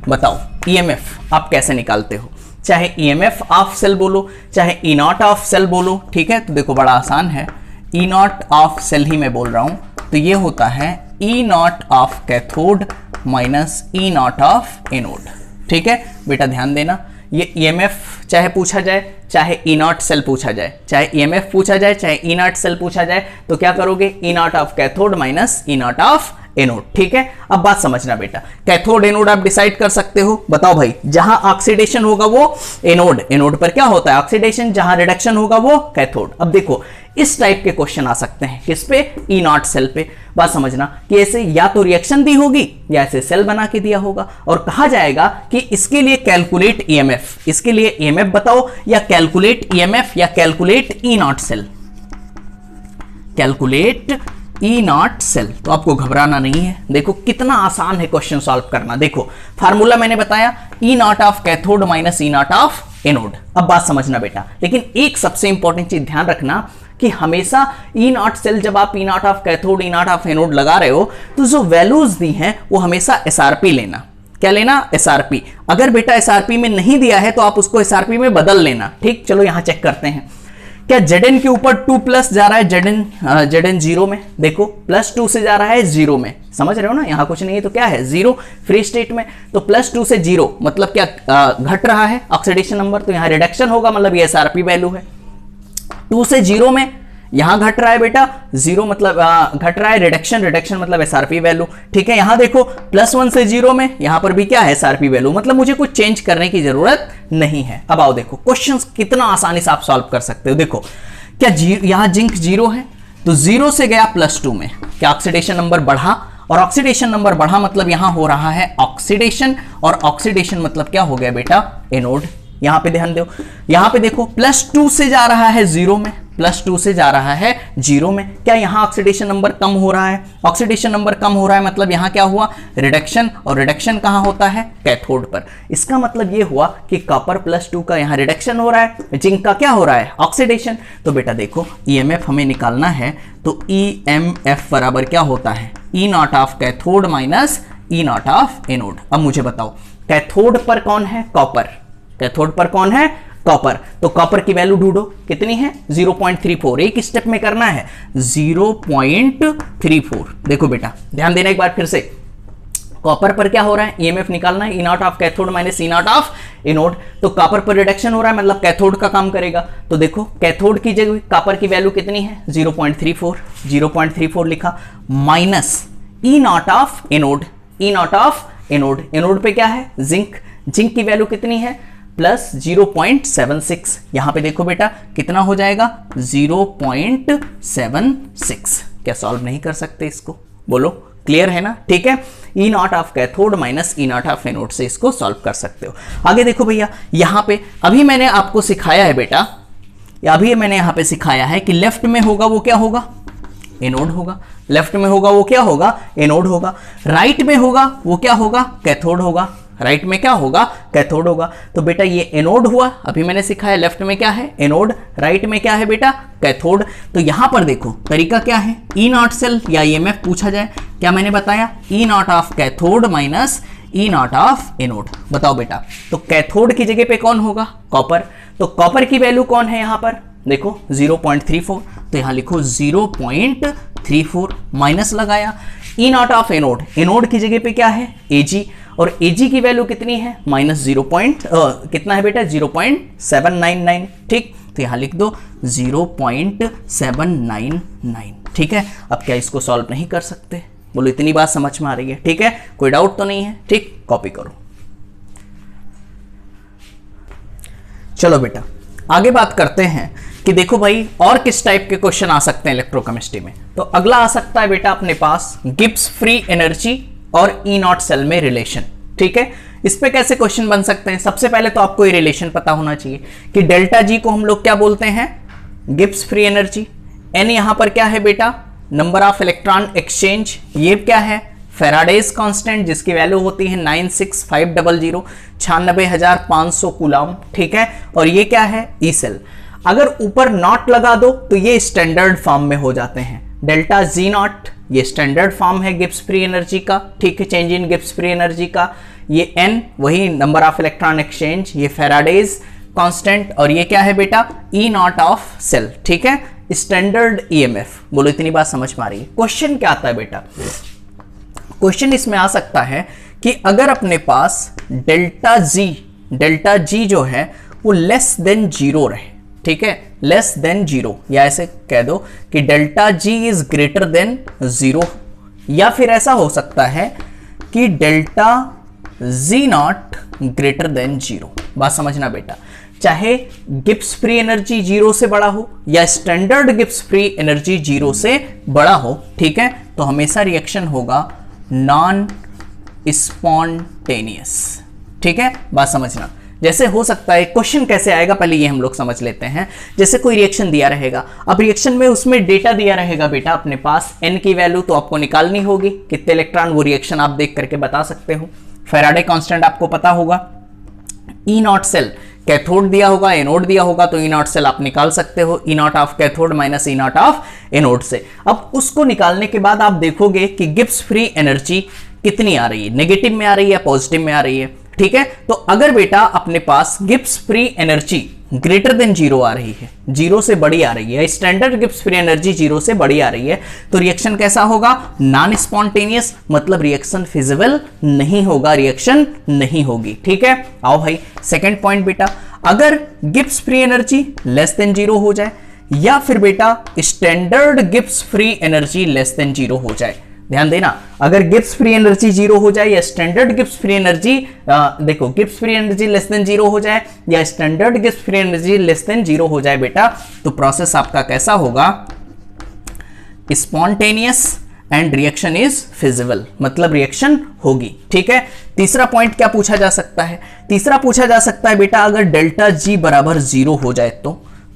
बताओ ईएमएफ आप कैसे निकालते हो? चाहे ईएमएफ ऑफ सेल बोलो, चाहे ई नॉट ऑफ सेल बोलो। ठीक है, तो देखो बड़ा आसान है, ई नॉट ऑफ सेल ही मैं बोल रहा हूं, तो ये होता है E naught of cathode minus E naught of anode. ठीक है बेटा, ध्यान देना, ये ईएमएफ चाहे पूछा जाए, चाहे ई नॉट सेल पूछा जाए, चाहे ईएमएफ पूछा जाए, चाहे ई नॉट सेल पूछा जाए, तो क्या करोगे? E naught of cathode minus E naught of anode. ठीक है, अब बात समझना बेटा, कैथोड एनोड आप डिसाइड कर सकते हो। बताओ भाई, जहां ऑक्सीडेशन होगा वो एनोड, एनोड पर क्या होता है? ऑक्सीडेशन। जहां रिडक्शन होगा वो कैथोड। अब देखो इस टाइप के क्वेश्चन आ सकते हैं, किस पे? ई नॉट सेल पे। बात समझना कि ऐसे या तो रिएक्शन दी होगी या ऐसे सेल बना के दिया होगा, और कहा जाएगा कि इसके लिए कैलकुलेट ईएमएफ, इसके लिए ईएमएफ बताओ, या कैलकुलेट ईएमएफ या calculate E not cell, calculate E not cell. तो आपको घबराना नहीं है, देखो कितना आसान है क्वेश्चन सॉल्व करना। देखो फार्मूला मैंने बताया, E naught of cathode minus E naught of anode. अब बात समझना बेटा, लेकिन एक सबसे इंपॉर्टेंट चीज ध्यान रखना कि हमेशा ई नॉट सेल, जब आप E naught of cathode E naught of anode लगा रहे हो तो जो वैल्यूज दी हैं वो हमेशा एसआरपी लेना। क्या लेना, SRP। अगर बेटा SRP में नहीं दिया है तो आप उसको SRP में बदल लेना, ठीक। चलो यहां चेक करते हैं, क्या Zn के ऊपर 2 प्लस जा रहा है, Zn 0 में, देखो +2 से जा रहा है 0 में, समझ रहे हो ना, यहां कुछ नहीं है तो क्या है 0 फ्री स्टेट में, तो +2 से 0 मतलब क्या घट रहा है ऑक्सीडेशन नंबर, तो यहां रिडक्शन होगा, मतलब ये SRP वैल्यू है। 2 से 0 में यहां घट रहा है बेटा, 0 मतलब घट रहा है, रिडक्शन मतलब SRP वैल्यू, ठीक है। यहां देखो +1 से 0 में, यहां पर भी क्या है SRP वैल्यू, मतलब मुझे कुछ चेंज करने की जरूरत नहीं है। अब आओ देखो क्वेश्चन कितना आसानी से आप सॉल्व कर सकते हो। देखो क्या यहां जिंक 0 है, तो 0 से गया +2 में, क्या ऑक्सीडेशन नंबर बढ़ा, और ऑक्सीडेशन नंबर बढ़ा मतलब यहां हो रहा है ऑक्सीडेशन, और ऑक्सीडेशन मतलब क्या हो गया बेटा, एनोड। यहां पे ध्यान दो, यहां पे देखो +2 से जा रहा है 0 में, +2 से जा रहा है 0 में, क्या यहां ऑक्सीडेशन नंबर कम हो रहा है, ऑक्सीडेशन नंबर कम हो रहा है मतलब यहां क्या हुआ, रिडक्शन, और रिडक्शन कहां होता है, कैथोड पर। इसका मतलब ये हुआ कि कॉपर +2 का यहां रिडक्शन हो रहा है, जिंक का क्या हो रहा है, ऑक्सीडेशन। तो बेटा देखो EMF हमें निकालना है, तो EMF बराबर क्या होता है, E0 of cathode minus E0 of anode. अब मुझे बताओ कैथोड पर कौन है, कॉपर, कैथोड पर कौन है, कॉपर, तो कॉपर की वैल्यू ढूंढो, कितनी है 0.34, एक स्टेप में करना है 0.34। देखो बेटा ध्यान देना एक बार फिर से, कॉपर पर क्या हो रहा है, EMF निकालना है, E0 of cathode minus E0 of anode, तो कॉपर पर रिडक्शन हो रहा है मतलब कैथोड का काम करेगा, तो देखो कैथोड की जगह कॉपर की वैल्यू कितनी है 0.34 लिखा, minus E0 of anode, E0 of anode, anode पे क्या है जिंक, जिंक की वैल्यू कितनी है +0.76, यहां पे देखो बेटा कितना हो जाएगा 0.76। क्या सॉल्व नहीं कर सकते इसको, बोलो क्लियर है ना, ठीक है। E0 of cathode minus E0 of anode से इसको सॉल्व कर सकते हो। आगे देखो भैया, यहां पे अभी मैंने आपको सिखाया है बेटा, अभी मैंने यहां पे सिखाया है कि लेफ्ट में होगा वो क्या होगा, एनोड होगा, लेफ्ट में होगा वो क्या होगा, एनोड होगा, राइट में होगा वो क्या होगा, कैथोड होगा, राइट में क्या होगा, कैथोड होगा। तो बेटा ये एनोड हुआ, अभी मैंने सिखाया लेफ्ट में क्या है एनोड, राइट में क्या है बेटा कैथोड। तो यहां पर देखो तरीका क्या है, E0 सेल या EMF पूछा जाए, क्या मैंने बताया E0 of cathode minus E0 of anode. बताओ बेटा, तो कैथोड की जगह पे कौन होगा, कॉपर, तो कॉपर की वैल्यू कौन है यहां पर, देखो 0.34, तो यहां लिखो 0.34 माइनस लगाया E0 ऑफ एनोड, एनोड की जगह पे क्या है Ag, और Ag की वैल्यू कितनी है -0 कितना है बेटा 0.799, ठीक, तो यहां लिख दो 0.799, ठीक है। अब क्या इसको सॉल्व नहीं कर सकते, बोलो इतनी बात समझ में आ रही है, ठीक है, कोई डाउट तो नहीं है, ठीक, कॉपी करो। चलो बेटा आगे बात करते हैं कि देखो भाई और किस टाइप के क्वेश्चन आ सकते हैं इलेक्ट्रोकेमिस्ट्री में। तो अगला आ सकता है बेटा अपने पास गिब्स फ्री एनर्जी और E0 सेल में रिलेशन, ठीक है। इस पे कैसे क्वेश्चन बन सकते हैं, सबसे पहले तो आपको ये रिलेशन पता होना चाहिए कि डेल्टा G को हम लोग क्या बोलते हैं, गिब्स फ्री एनर्जी, N यहां पर क्या है बेटा नंबर ऑफ इलेक्ट्रॉन एक्सचेंज, ये क्या है फैराडेज कांस्टेंट जिसकी वैल्यू होती है 96500 96,500 कूलम, ठीक है, और ये क्या है ई सेल। अगर ऊपर नॉट लगा दो तो ये स्टैंडर्ड फॉर्म में हो जाते हैं, डेल्टा जी नॉट ये स्टैंडर्ड फॉर्म है गिब्स फ्री एनर्जी का, ठीक है, change in Gibbs free energy का, ये एन वही नंबर ऑफ इलेक्ट्रॉन एक्सचेंज, ये फैराडेज कांस्टेंट, और ये क्या है बेटा ई नॉट ऑफ सेल, ठीक है, स्टैंडर्ड ईएमएफ। बोलो इतनी बात समझ में आ रही है। क्वेश्चन क्या आता है बेटा, क्वेश्चन इसमें आ सकता है कि अगर अपने पास डेल्टा जी जो है वो लेस देन जीरो रहे, ठीक है, लेस देन जीरो, या ऐसे कह दो कि delta G is greater than zero, या फिर ऐसा हो सकता है कि delta G not greater than zero. बात समझना बेटा, चाहे गिब्स फ्री एनर्जी जीरो से बड़ा हो या standard Gibbs free energy zero से बड़ा हो, ठीक है, तो हमेशा रिएक्शन होगा नॉन स्पॉन्टेनियस, ठीक है, बात समझना। जैसे हो सकता है क्वेश्चन कैसे आएगा पहले ये हम लोग समझ लेते हैं। जैसे कोई रिएक्शन दिया रहेगा, अब रिएक्शन में उसमें डेटा दिया रहेगा बेटा अपने पास n की वैल्यू तो आपको निकालनी होगी, कितने इलेक्ट्रॉन, वो रिएक्शन आप देख करके बता सकते हो। फैराडे कांस्टेंट आपको पता होगा, ई नॉट सेल कैथोड दिया होगा, एनोड दिया होगा, तो ई नॉट सेल आप निकाल सकते हो E naught of cathode minus E naught of anode से। अब उसको निकालने के बाद आप देखोगे कि गिब्स फ्री एनर्जी कितनी आ रही है, नेगेटिव में आ रही है या पॉजिटिव में आ रही है। ठीक है, तो अगर बेटा अपने पास Gibbs free energy greater than zero आ रही है, जीरो से बड़ी आ रही है, standard Gibbs free energy zero से बड़ी आ रही है, तो रिएक्शन कैसा होगा, नॉन स्पॉन्टेनियस, मतलब रिएक्शन फिजिबल नहीं होगा, रिएक्शन नहीं होगी। ठीक है, आओ भाई सेकंड पॉइंट बेटा, अगर Gibbs free energy less than zero हो जाए या फिर बेटा standard Gibbs free energy less than zero हो जाए, ध्यान देना, अगर गिब्स फ्री एनर्जी जीरो हो जाए या स्टैंडर्ड गिब्स फ्री एनर्जी, देखो Gibbs free energy less than zero हो जाए या standard Gibbs free energy less than zero हो जाए बेटा, तो प्रोसेस आपका कैसा होगा, spontaneous and reaction is feasible, मतलब रिएक्शन होगी। ठीक है, तीसरा पॉइंट क्या पूछा जा सकता है, तीसरा पूछा जा सकता है बेटा अगर डेल्टा जी बराबर जीरो हो जाए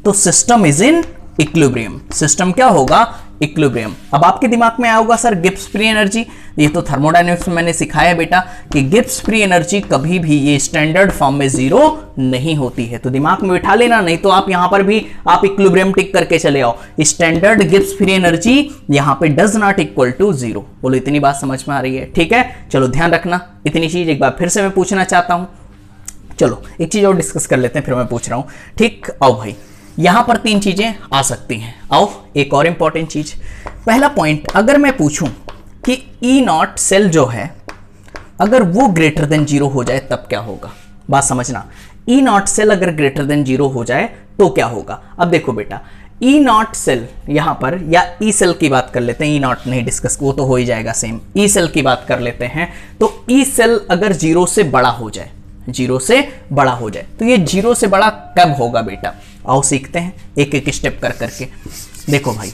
तो system is in equilibrium, system क्या होगा, इक्विलिब्रियम। अब आपके दिमाग में आया होगा सर गिब्स फ्री एनर्जी, ये तो थर्मोडायनेमिक्स में मैंने सिखाया बेटा कि गिब्स फ्री एनर्जी कभी भी ये स्टैंडर्ड फॉर्म में जीरो नहीं होती है, तो दिमाग में बिठा लेना, नहीं तो आप यहां पर भी आप इक्विलिब्रियम टिक करके चले आओ, स्टैंडर्ड गिब्स फ्री एनर्जी यहां पे does not equal to zero. बोलो इतनी बात समझ में आ रही है। ठीक है, चलो ध्यान रखना, इतनी चीज एक बार फिर से मैं पूछना चाहता हूं। चलो एक चीज और डिस्कस कर लेते हैं, फिर मैं पूछ रहा हूं। ठीक, आओ भाई, यहां पर तीन चीजें आ सकती हैं। आओ एक और इंपॉर्टेंट चीज, पहला पॉइंट, अगर मैं पूछूं कि ई नॉट सेल जो है अगर वो ग्रेटर देन जीरो हो जाए तब क्या होगा, बात समझना, ई नॉट सेल अगर ग्रेटर देन जीरो हो जाए तो क्या होगा। अब देखो बेटा, ई नॉट सेल यहां पर, या ई सेल की बात कर लेते हैं, ई नॉट नहीं डिस्कस, वो तो हो ही जाएगा सेम, ई सेल की बात कर लेते हैं। तो ई सेल अगर जीरो से बड़ा हो जाए, जीरो से बड़ा हो जाए, तो ये जीरो से बड़ा कब होगा बेटा, आओ सीखते हैं एक एक स्टेप कर करके। देखो भाई,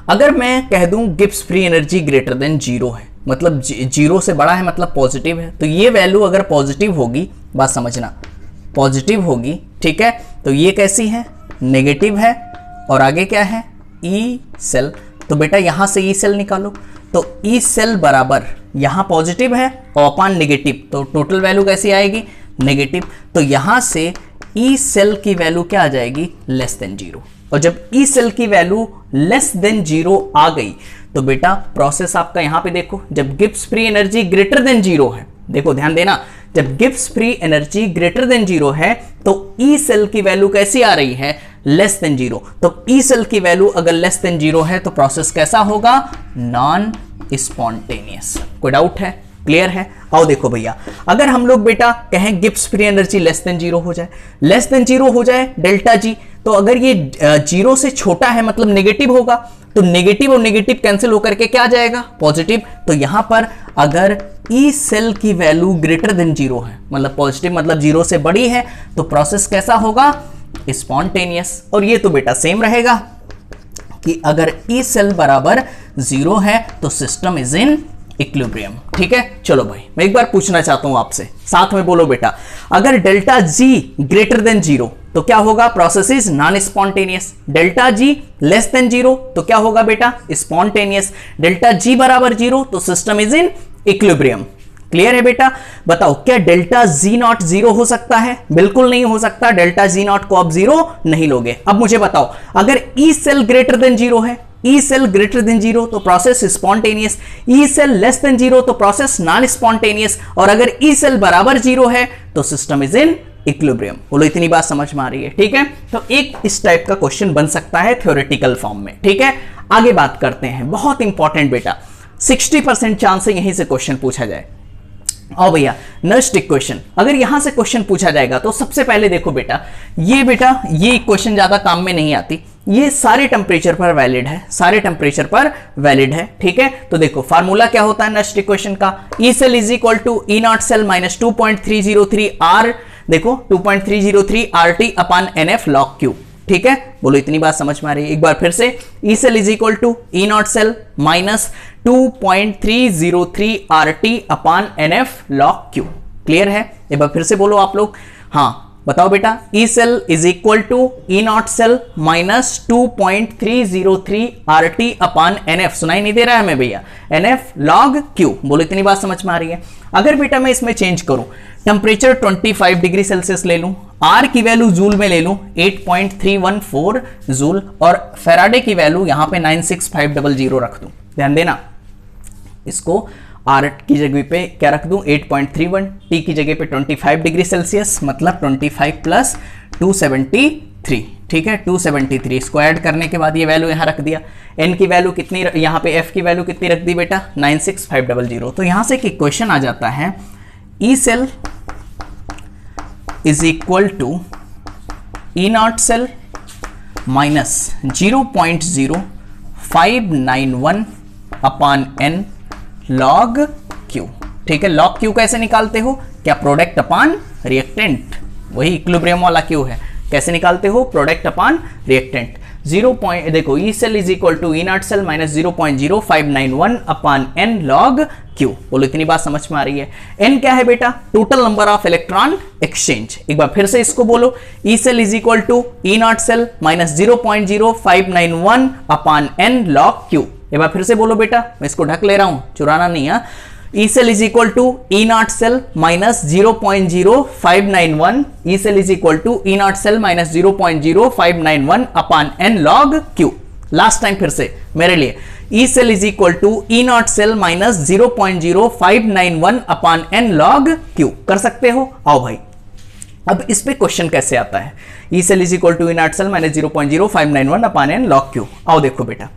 अगर मैं कह दूं Gibbs free energy greater than zero है, मतलब जीरो से बड़ा है, मतलब पॉजिटिव है, तो ये वैल्यू अगर पॉजिटिव होगी, बात समझना, पॉजिटिव होगी, ठीक है, तो ये कैसी है, नेगेटिव है, और आगे क्या है, ई सेल, तो बेटा यहां से ई सेल निकालो, तो ई सेल बराबर यहां पॉजिटिव है और अपान नेगेटिव, तो टोटल वैल्यू कैसी आएगी, नेगेटिव, तो यहां से ई सेल की वैल्यू क्या आ जाएगी, लेस देन जीरो, और जब ई सेल की वैल्यू लेस देन जीरो आ गई तो बेटा प्रोसेस आपका यहां पे देखो, जब Gibbs free energy greater than zero है, देखो ध्यान देना, जब Gibbs free energy greater than zero है तो ई सेल की वैल्यू कैसी आ रही है, लेस देन जीरो, तो ई सेल की वैल्यू अगर लेस देन जीरो है तो प्रोसेस कैसा होगा, नॉन स्पॉन्टेनियस। कोई डाउट है, क्लियर है। आओ देखो भैया, अगर हम लोग बेटा कहें Gibbs free energy less than zero हो जाए, लेस देन जीरो हो जाए डेल्टा जी, तो अगर ये जीरो से छोटा है मतलब नेगेटिव होगा, तो नेगेटिव और नेगेटिव कैंसिल होकर के क्या आ जाएगा, पॉजिटिव, तो यहां पर अगर ई सेल की वैल्यू ग्रेटर देन जीरो है, मतलब पॉजिटिव, मतलब जीरो से बड़ी है, तो प्रोसेस कैसा होगा, स्पॉन्टेनियस। और ये तो बेटा सेम रहेगा कि अगर ई सेल बराबर जीरो है तो सिस्टम इज इन इक्विलिब्रियम। ठीक है, चलो भाई मैं एक बार पूछना चाहता हूं आपसे, साथ में बोलो बेटा, अगर delta G greater than zero तो क्या होगा, process is non spontaneous, delta G less than zero तो क्या होगा बेटा, स्पॉन्टेनियस, डेल्टा जी बराबर जीरो तो system is in equilibrium. Clear है बेटा, बताओ क्या डेल्टा जी नॉट जीरो हो सकता है, बिल्कुल नहीं हो सकता, डेल्टा जी नॉट को आप जीरो नहीं लोगे। अब मुझे बताओ, अगर E cell greater than zero है, E cell greater than zero तो process spontaneous, E cell less than zero तो प्रोसेस नॉन स्पॉन्टेनियस, और अगर ई सेल बराबर जीरो है तो सिस्टम इज इन इक्विलिब्रियम। बोलो इतनी बात समझ में आ रही है। ठीक है, तो एक इस टाइप का क्वेश्चन बन सकता है थ्योरेटिकल फॉर्म में। ठीक है, आगे बात करते हैं, बहुत इंपॉर्टेंट बेटा, 60% चांस है यहीं से क्वेश्चन पूछा जाए। और भैया नेक्स्ट इक्वेशन, अगर यहां से क्वेश्चन पूछा जाएगा तो सबसे पहले देखो बेटा, ये इक्वेशन ज्यादा काम में नहीं आती, ये सारे टेम्परेचर पर वैलिड है, सारे टेम्परेचर पर वैलिड है। ठीक है, तो देखो फार्मूला क्या होता है नेक्स्ट इक्वेशन का, E cell is equal to E not cell minus 2.303 R, देखो 2.303 RT upon NF log Q। ठीक है, बोलो इतनी बात समझ में आ रही है। एक बार फिर से, E cell is equal to E not cell minus 2.303 RT upon NF log Q। Clear है, एक बार फिर से बोलो आप लोग, हाँ बताओ बेटा, E cell is equal to E not cell minus 2.303 RT upon NF, सुनाई नहीं दे रहा है मैं भैया, NF log Q। बोलो इतनी बात समझ में आ रही है। अगर बेटा मैं इसमें चेंज करूं, टेम्परेचर 25 डिग्री सेल्सियस ले लूं, आर की वैल्यू जूल में ले लूं 8.314 जूल, और फेराडे की वैल्यू यहां पे 96500 रख दूं, ध्यान देना, इसको R की जगह पे क्या रख दूं 8.31, T की जगह पे 25 डिग्री सेल्सियस, मतलब 25 प्लस 273, ठीक है 273। इसको ऐड करने के बाद ये वैल्यू यहाँ रख दिया। n की वैल्यू कितनी, यहाँ पे f की वैल्यू कितनी रख दी बेटा 96500। तो यहाँ से एक इक्वेशन आ जाता है E cell is equal to E not cell minus 0.0591 upon n log Q। ठीक है, लॉग Q कैसे निकालते हो, क्या प्रोडक्ट अपान रिएक्टेंट, वही इक्विलिब्रियम वाला Q है। कैसे निकालते हो, प्रोडक्ट अपान रिएक्टेंट। देखो E cell is equal to E not cell minus 0.0591 upon n log Q। बोलो इतनी बात समझ में आ रही है। n क्या है बेटा, total number of electron exchange. एक बार फिर से इसको बोलो, E cell is equal to E not cell minus 0.0591 upon n log Q। एक बार फिर से बोलो बेटा, मैं इसको ढक ले रहा हूं, चुराना नहीं है। E cell is equal to E not cell minus 0.0591, E cell is equal to E not cell minus 0.0591 upon n log Q। Last time फिर से मेरे लिए, E cell is equal to E not cell minus 0.0591 upon n log Q। कर सकते हो, आओ भाई। अब इस पे क्वेश्चन कैसे आता है, E cell is equal to E not cell minus 0.0591 upon n log Q। आओ देखो बेटा,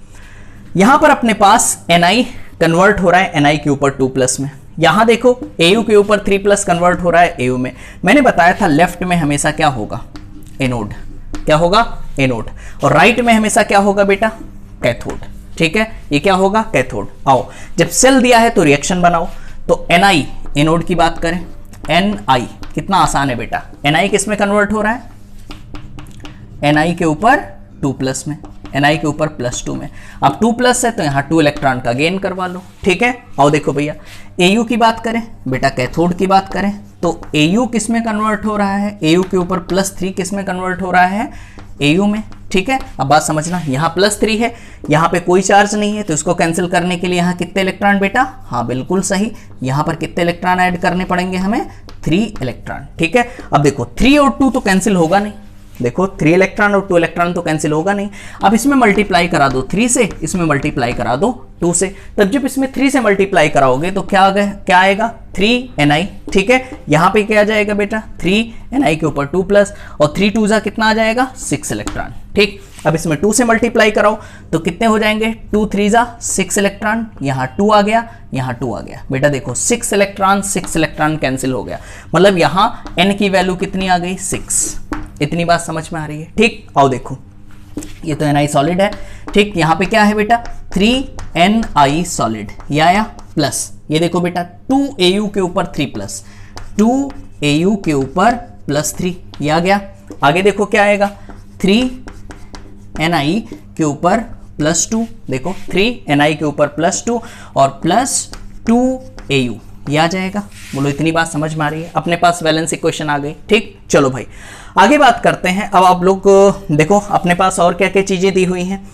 यहां पर अपने पास Ni कन्वर्ट हो रहा है Ni के ऊपर 2+ में, यहां देखो Au के ऊपर 3+ कन्वर्ट हो रहा है Au में। मैंने बताया था लेफ्ट में हमेशा क्या होगा, एनोड, क्या होगा एनोड, और राइट में हमेशा क्या होगा बेटा, कैथोड। ठीक है, ये क्या होगा, कैथोड। आओ, जब सेल दिया है तो रिएक्शन बनाओ। तो Ni एनोड की बात करें, Ni कितना आसान है बेटा, Ni किस में कन्वर्ट हो रहा है, Ni के ऊपर 2+ में, Ni के ऊपर +2 में। अब 2+ है तो यहाँ 2 इलेक्ट्रॉन का गेन करवा लो। ठीक है, आओ देखो भैया, Au की बात करें बेटा, कैथोड की बात करें तो Au किस में कन्वर्ट हो रहा है, Au के ऊपर +3 किस में कन्वर्ट हो रहा है, Au में। ठीक है, अब बात समझना, यहाँ +3 है, यहाँ पे कोई चार्ज नहीं है, तो इसको कैंसिल करने के लिए यहाँ कितने इलेक्ट्रॉन बेटा, हाँ बिल्कुल सही, यहाँ पर कितने इलेक्ट्रॉन ऐड करने पड़ेंगे हमें, 3 इलेक्ट्रॉन। ठीक है, अब देखो 3 और 2 तो कैंसिल होगा नहीं, देखो 3 इलेक्ट्रॉन और 2 इलेक्ट्रॉन तो कैंसिल होगा नहीं। अब इसमें मल्टीप्लाई करा दो 3 से, इसमें मल्टीप्लाई करा दो 2 से, तब जब इसमें 3 से मल्टीप्लाई कराओगे तो क्या आएगा 3Ni। ठीक है, यहाँ पे क्या आ जाएगा बेटा, 3Ni के ऊपर 2+ और 3 2 जा कितना आ जाएगा, 6 इलेक्ट्रॉन। ठीक, अब इसमें 2 से मल्टीप्लाई कराओ तो कितने हो जाएंगे, 2 3 जा 6 इलेक्ट्रॉन, यहाँ 2 आ गया, यहाँ 2 आ गया। बेटा देखो 6 इलेक्ट्रॉन कैंसिल हो गया, मतलब यहाँ n की वैल्यू कितनी आ गई, 6। इतनी बात समझ में आ रही है। ठीक, आओ देखो, ये तो Ni सॉलिड है। ठीक, यहाँ पे क्या है बेटा, 3Ni सॉलिड, ये आया प्लस, ये देखो बेटा 2Au के ऊपर 3+, 2Au के ऊपर +3, ये आ गया। आगे देखो क्या आएगा, 3Ni के ऊपर +2, देखो 3Ni के ऊपर +2 और +2Au, ये आ जाएगा। बोलो इतनी बात समझ में आ रही है, अपने पास वैलेंस इक्वेशन आ गई। ठीक, चलो भाई आगे बात करते हैं। अब आप लोग देखो अपने पास और क्या क्या चीजें दी हुई हैं,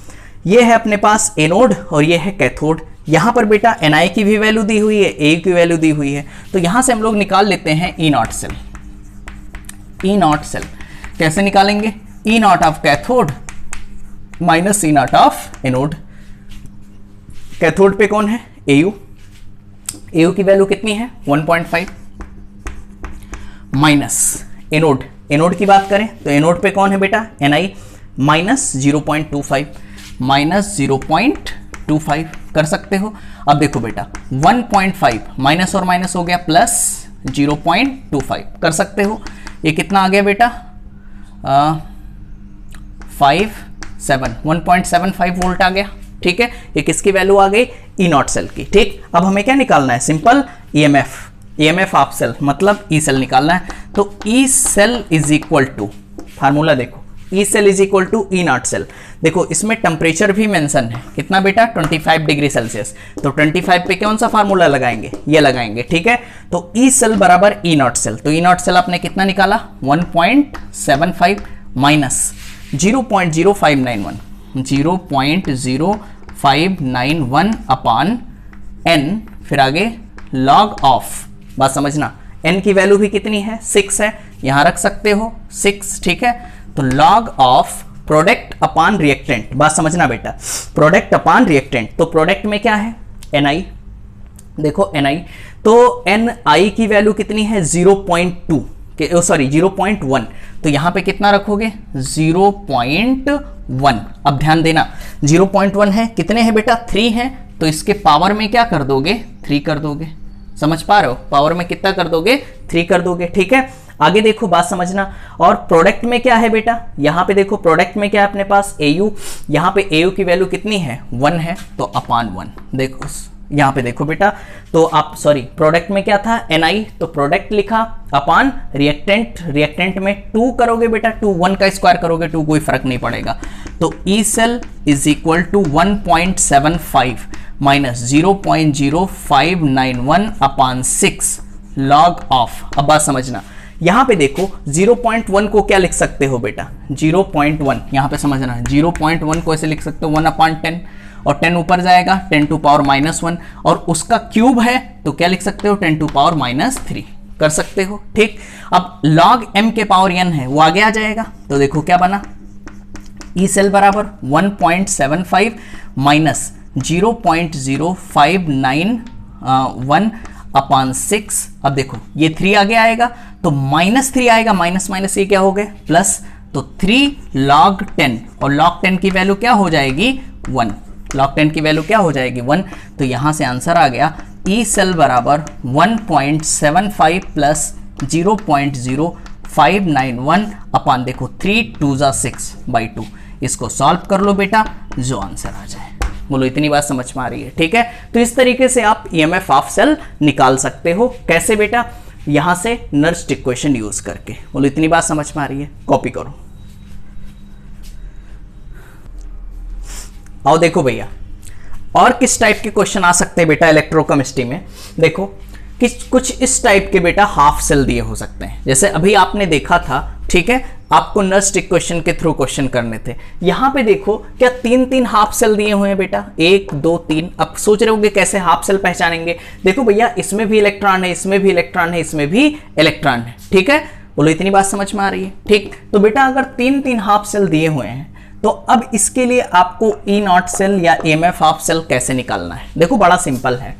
ये है अपने पास एनोड और ये है कैथोड। यहाँ पर बेटा Ni की भी वैल्यू दी हुई है, Au की वैल्यू दी हुई है, तो यहाँ से हम लोग निकाल लेते हैं E not cell. E not cell कैसे निकालेंगे, E naught of cathode minus E naught of anode. Cathode पे कौन है, Au की वैल्यू कितनी है 1.5 माइनस एनोड की बात करें तो एनोड पे कौन है बेटा, Ni माइनस 0.25 कर सकते हो। अब देखो बेटा 1.5 माइनस और माइनस हो गया प्लस 0.25 कर सकते हो। ये कितना आ गया बेटा 1.75 वोल्ट आ गया। ठीक है, ये किसकी वैल्यू आ गई, ई नॉट सेल की। ठीक, अब हमें क्या निकालना है, सिंपल ईएमएफ ऑफ सेल मतलब ई सेल निकालना है। तो E cell is equal to, formula देखो, E cell is equal to E not cell. देखो इसमें टेम्परेचर भी मेंशन है, कितना बेटा 25 डिग्री सेल्सियस। तो 25 पे कौन सा फार्मूला लगाएंगे, ये लगाएंगे। ठीक है, तो ई सेल बराबर ई नॉट सेल, तो ई नॉट सेल आपने कितना निकाला 1.75 माइनस 0.0591 अपान n, फिर आगे लॉग ऑफ, बात समझना n की वैल्यू भी कितनी है 6 है, यहां रख सकते हो 6। ठीक है, तो log of product upon reactant, बात समझना बेटा, प्रोडक्ट अपान रिएक्टेंट। तो प्रोडक्ट में क्या है Ni, देखो ni, तो ni की वैल्यू कितनी है 0.2 के, सॉरी 0.1, तो यहां पे कितना रखोगे 0.1। अब ध्यान देना 0.1 है, कितने हैं बेटा 3 हैं, तो इसके पावर में क्या कर दोगे 3 कर दोगे। समझ पा रहे हो, पावर में कितना कर दोगे 3 कर दोगे। ठीक है, आगे देखो बात समझना। और प्रोडक्ट में क्या है बेटा, यहां पे देखो प्रोडक्ट में क्या है अपने पास au, यहां पे au की वैल्यू कितनी है 1 है, तो अपान 1। देखो यहां पे देखो बेटा, तो आप सॉरी प्रोडक्ट में क्या था ni, तो प्रोडक्ट लिखा अपान रिएक्टेंट, रिएक्टेंट में 2 करोगे बेटा, 2 1 का स्क्वायर करोगे 2, कोई फर्क नहीं पड़ेगा। तो E cell is equal to 1.75 minus 0.0591 upon 6 log of. अब बात समझना, यहां पे देखो 0.1 को क्या लिख सकते हो बेटा 0.1, यहां पे समझना 0.1 को ऐसे लिख सकते हो 1 अपान 10, और 10 ऊपर जाएगा 10 टू पावर -1, और उसका क्यूब है तो क्या लिख सकते हो 10 टू पावर -3 कर सकते हो। ठीक, अब log m के पावर n है वो आगे आ जाएगा, तो देखो क्या बना ई सेल बराबर 1.75 माइनस 0.0591 अपान 6। अब देखो ये 3 आगे आएगा तो -3 आएगा, माइनस माइनस ये क्या हो गए प्लस, तो 3 log 10, और log 10 की वैल्यू क्या हो जाएगी 1, log 10 की वैल्यू क्या हो जाएगी 1, तो यहां से आंसर आ गया ई सेल बराबर 1.75 प्लस 0.0591 अपान देखो 3 2 6/2। इसको सॉल्व कर लो बेटा, जो आंसर आ जाए। बोलो इतनी बात समझ में आ रही है। ठीक है, तो इस तरीके से आप ईएमएफ ऑफ सेल निकाल सकते हो। कैसे बेटा, यहां से नर्स्ट इक्वेशन यूज करके। बोलो इतनी बात समझ में आ रही है, कॉपी करो। आओ देखो भैया, और किस टाइप के क्वेश्चन आ सकते हैं बेटा इलेक्ट्रोकेमिस्ट्री में। देखो कि कुछ इस टाइप के बेटा हाफ सेल दिए हो सकते हैं, जैसे अभी आपने देखा था। ठीक है, आपको नर्स्ट इक्वेशन के थ्रू क्वेश्चन करने थे। यहां पे देखो क्या 3 हाफ सेल दिए हुए हैं बेटा, 1 2 3। अब सोच रहे होंगे कैसे हाफ सेल पहचानेंगे। देखो भैया, इसमें भी इलेक्ट्रॉन है, इसमें भी इलेक्ट्रॉन है, इसमें भी इलेक्ट्रॉन है। ठीक है, बोलो इतनी बात समझ में आ रही है। ठीक, तो बेटा अगर 3 हाफ सेल दिए हुए हैं तो अब इसके लिए आपको ई नॉट सेल या ईएमएफ हाफ सेल कैसे निकालना है। देखो बड़ा सिंपल है।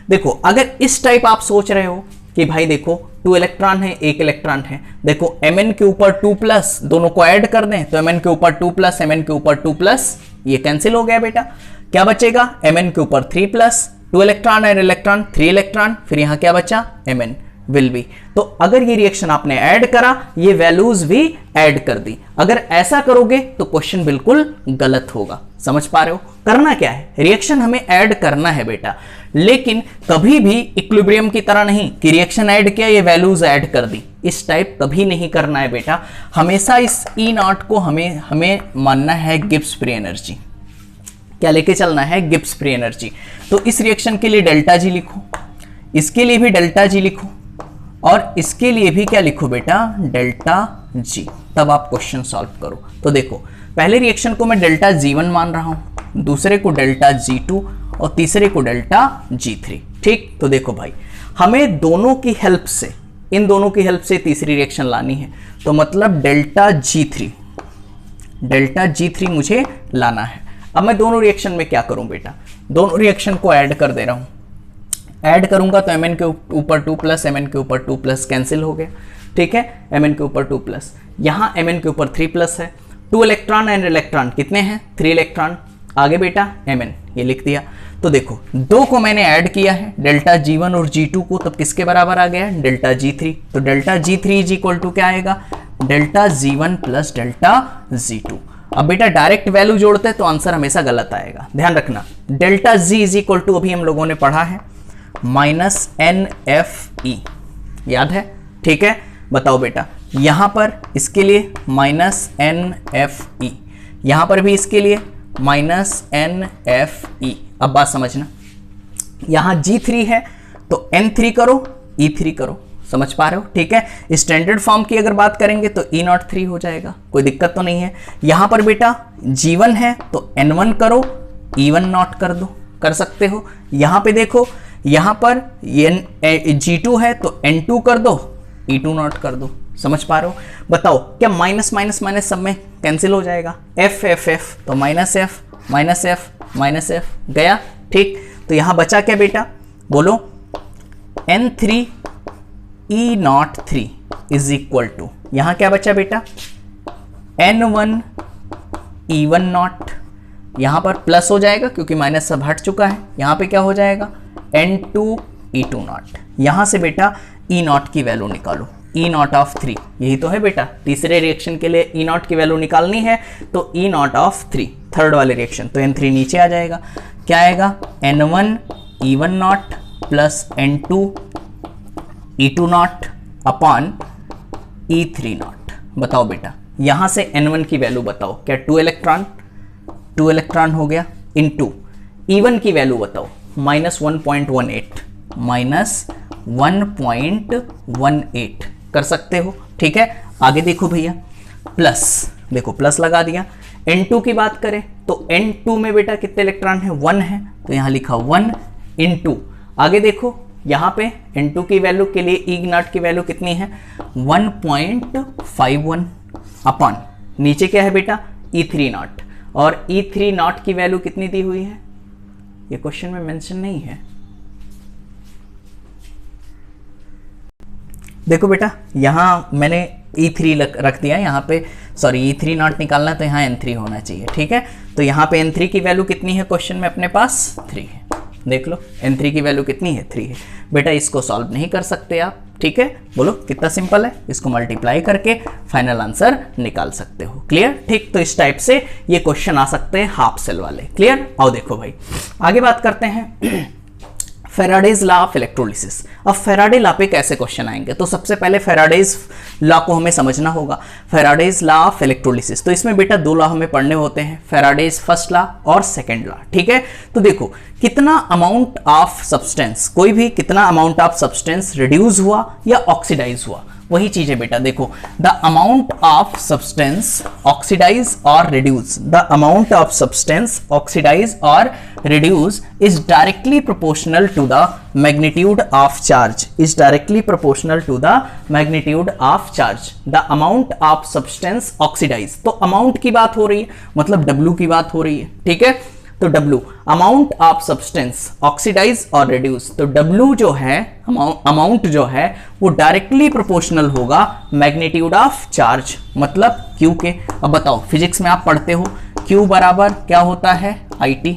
देखो अगर इस टाइप आप सोच रहे हो कि भाई देखो 2 इलेक्ट्रॉन है 1 इलेक्ट्रॉन है, देखो Mn के ऊपर 2 प्लस, दोनों को ऐड कर दें तो Mn के ऊपर 2 प्लस, Mn के ऊपर 2 प्लस, ये कैंसिल हो गया बेटा। क्या बचेगा Mn के ऊपर 3 प्लस, 2 इलेक्ट्रॉन और इलेक्ट्रॉन 3 इलेक्ट्रॉन, फिर यहां क्या बचा Mn विल बी। तो अगर ये रिएक्शन आपने ऐड करा, ये वैल्यूज भी ऐड कर दी। अगर ऐसा करोगे तो क्वेश्चन बिल्कुल गलत होगा। समझ पा रहे हो, करना क्या है, रिएक्शन हमें ऐड करना है बेटा, लेकिन कभी भी इक्विलिब्रियम की तरह नहीं कि रिएक्शन ऐड किया ये वैल्यूज ऐड कर दी। इस टाइप कभी नहीं करना है बेटा। हमेशा इस ई नॉट को हमें मानना है गिब्स फ्री एनर्जी। क्या लेके चलना है, गिब्स फ्री एनर्जी। तो इस रिएक्शन के लिए डेल्टा जी लिखो, इसके लिए भी डेल्टा जी लिखो, और इसके लिए भी क्या लिखो बेटा डेल्टा जी। तब आप क्वेश्चन सॉल्व करो। तो देखो पहले रिएक्शन को मैं डेल्टा G1 मान रहा हूं, दूसरे को डेल्टा G2 और तीसरे को डेल्टा G3। ठीक, तो देखो भाई हमें दोनों की हेल्प से, इन दोनों की हेल्प से तीसरी रिएक्शन लानी है, तो मतलब डेल्टा G3 मुझे लाना है। अब मैं दोनों रिएक्शन में क्या करूं बेटा, दोनों रिएक्शन को ऐड कर दे रहा हूं। ऐड करूंगा तो Mn के ऊपर 2 प्लस, Mn के ऊपर 2 प्लस कैंसिल हो गया। ठीक है, Mn के ऊपर 2 प्लस, यहां Mn के ऊपर 3 प्लस है। 2 इलेक्ट्रॉन एंड इलेक्ट्रॉन कितने हैं 3 इलेक्ट्रॉन, आगे बेटा Mn ये लिख दिया। तो देखो 2 को मैंने ऐड किया है डेल्टा G1 और G2 को, तब किसके बराबर आ गया डेल्टा G3। तो delta G3 is equal to क्या आएगा delta G1 plus delta G2। अब बेटा डायरेक्ट वैल्यू जोड़ते हैं तो आंसर हमेशा गलत आएगा, ध्यान रखना। Delta G is equal to अभी हम लोगों ने पढ़ा है -NFE, याद है। ठीक है, बताओ बेटा यहां पर इसके लिए -NFE, यहां पर भी इसके लिए -NFE। अब बात समझना, यहां G3 है तो N3 करो E3 करो, समझ पा रहे हो। ठीक है, स्टैंडर्ड फॉर्म की अगर बात करेंगे तो E03 हो जाएगा, कोई दिक्कत तो नहीं है। यहां पर बेटा G1 है तो N1 करो, E1 नॉट कर दो, कर सकते हो। यहां पे देखो यहां पर G2 है तो N2 कर दो, E2 नॉट कर दो, समझ पा रहे हो। बताओ क्या माइनस माइनस माइनस सब में कैंसिल हो जाएगा, F F F तो -F -F -F गया। ठीक, तो यहां बचा क्या बेटा बोलो N3 E03 is equal to, यहां क्या बचा बेटा N1 E1 नॉट, यहां पर प्लस हो जाएगा क्योंकि माइनस सब हट चुका है, यहां पे क्या हो जाएगा N2 E2 नॉट। यहां से बेटा E नॉट की वैल्यू निकालो, E नॉट ऑफ 3, यही तो है बेटा, तीसरे रिएक्शन के लिए E नॉट की वैल्यू निकालनी है तो E नॉट ऑफ 3, थर्ड वाले रिएक्शन, तो N3 नीचे आ जाएगा, क्या आएगा N1 E1 not plus N2 E2 not upon E3 not. बताओ बेटा यहां से N1 की वैल्यू बताओ, क्या 2 इलेक्ट्रॉन हो गया, इनटू E1 की वैल्यू बताओ -1.18 कर सकते हो, ठीक है। आगे देखो भैया प्लस, देखो प्लस लगा दिया। N2 की बात करें तो N2 में बेटा कितने इलेक्ट्रॉन है 1 है, तो यहां लिखा 1 इंटू, आगे देखो यहां पे N2 की वैल्यू के लिए E नॉट की वैल्यू कितनी है 1.51 अपॉन, नीचे क्या है बेटा E3 नॉट, और E3 नॉट की वैल्यू कितनी दी हुई है, ये क्वेश्चन में मेंशन नहीं है। देखो बेटा यहां मैंने E3 रख दिया, यहाँ पे सॉरी E3 नॉट निकालना है तो यहाँ N3 होना चाहिए, ठीक है। तो यहाँ पे N3 की वैल्यू कितनी है क्वेश्चन में अपने पास 3 है, देख लो N3 की वैल्यू कितनी है 3 है। बेटा इसको सॉल्व नहीं कर सकते आप, ठीक है, बोलो कितना सिंपल है, इसको मल्टीप्लाई करके फाइनल आंसर निकाल सकते हो, क्लियर, ठीक। तो इस टाइप से ये क्वेश्चन आ सकते हैं हाफ सेल वाले, क्लियर। आओ देखो भाई आगे बात करते हैं फेराडेज लॉ ऑफ इलेक्ट्रोलिसिस। अब फेराडे लॉ पे कैसे क्वेश्चन आएंगे, तो सबसे पहले फेराडेज लॉ को हमें समझना होगा, फेराडेज लॉ ऑफ इलेक्ट्रोलिसिस। तो इसमें बेटा 2 लॉ हमें पढ़ने होते हैं, फेराडेज फर्स्ट लॉ और सेकंड लॉ, ठीक है। तो देखो कितना अमाउंट ऑफ सब्सटेंस, कोई भी कितना अमाउंट ऑफ सब्सटेंस रिड्यूस हुआ या ऑक्सीडाइज हुआ, वही चीज है बेटा। देखो the amount of substance oxidise और reduce, the amount of substance oxidise और reduce is directly proportional to the magnitude of charge, is directly proportional to the magnitude of charge. The amount of substance oxidise, तो amount की बात हो रही है, मतलब W की बात हो रही है, ठीक है। तो W amount of substance oxidise और रिड्यूस, तो W जो है अमाउंट जो है वो डायरेक्टली प्रोपोर्शनल होगा मैग्नीट्यूड ऑफ चार्ज, मतलब Q के। अब बताओ फिजिक्स में आप पढ़ते हो Q बराबर क्या होता है IT,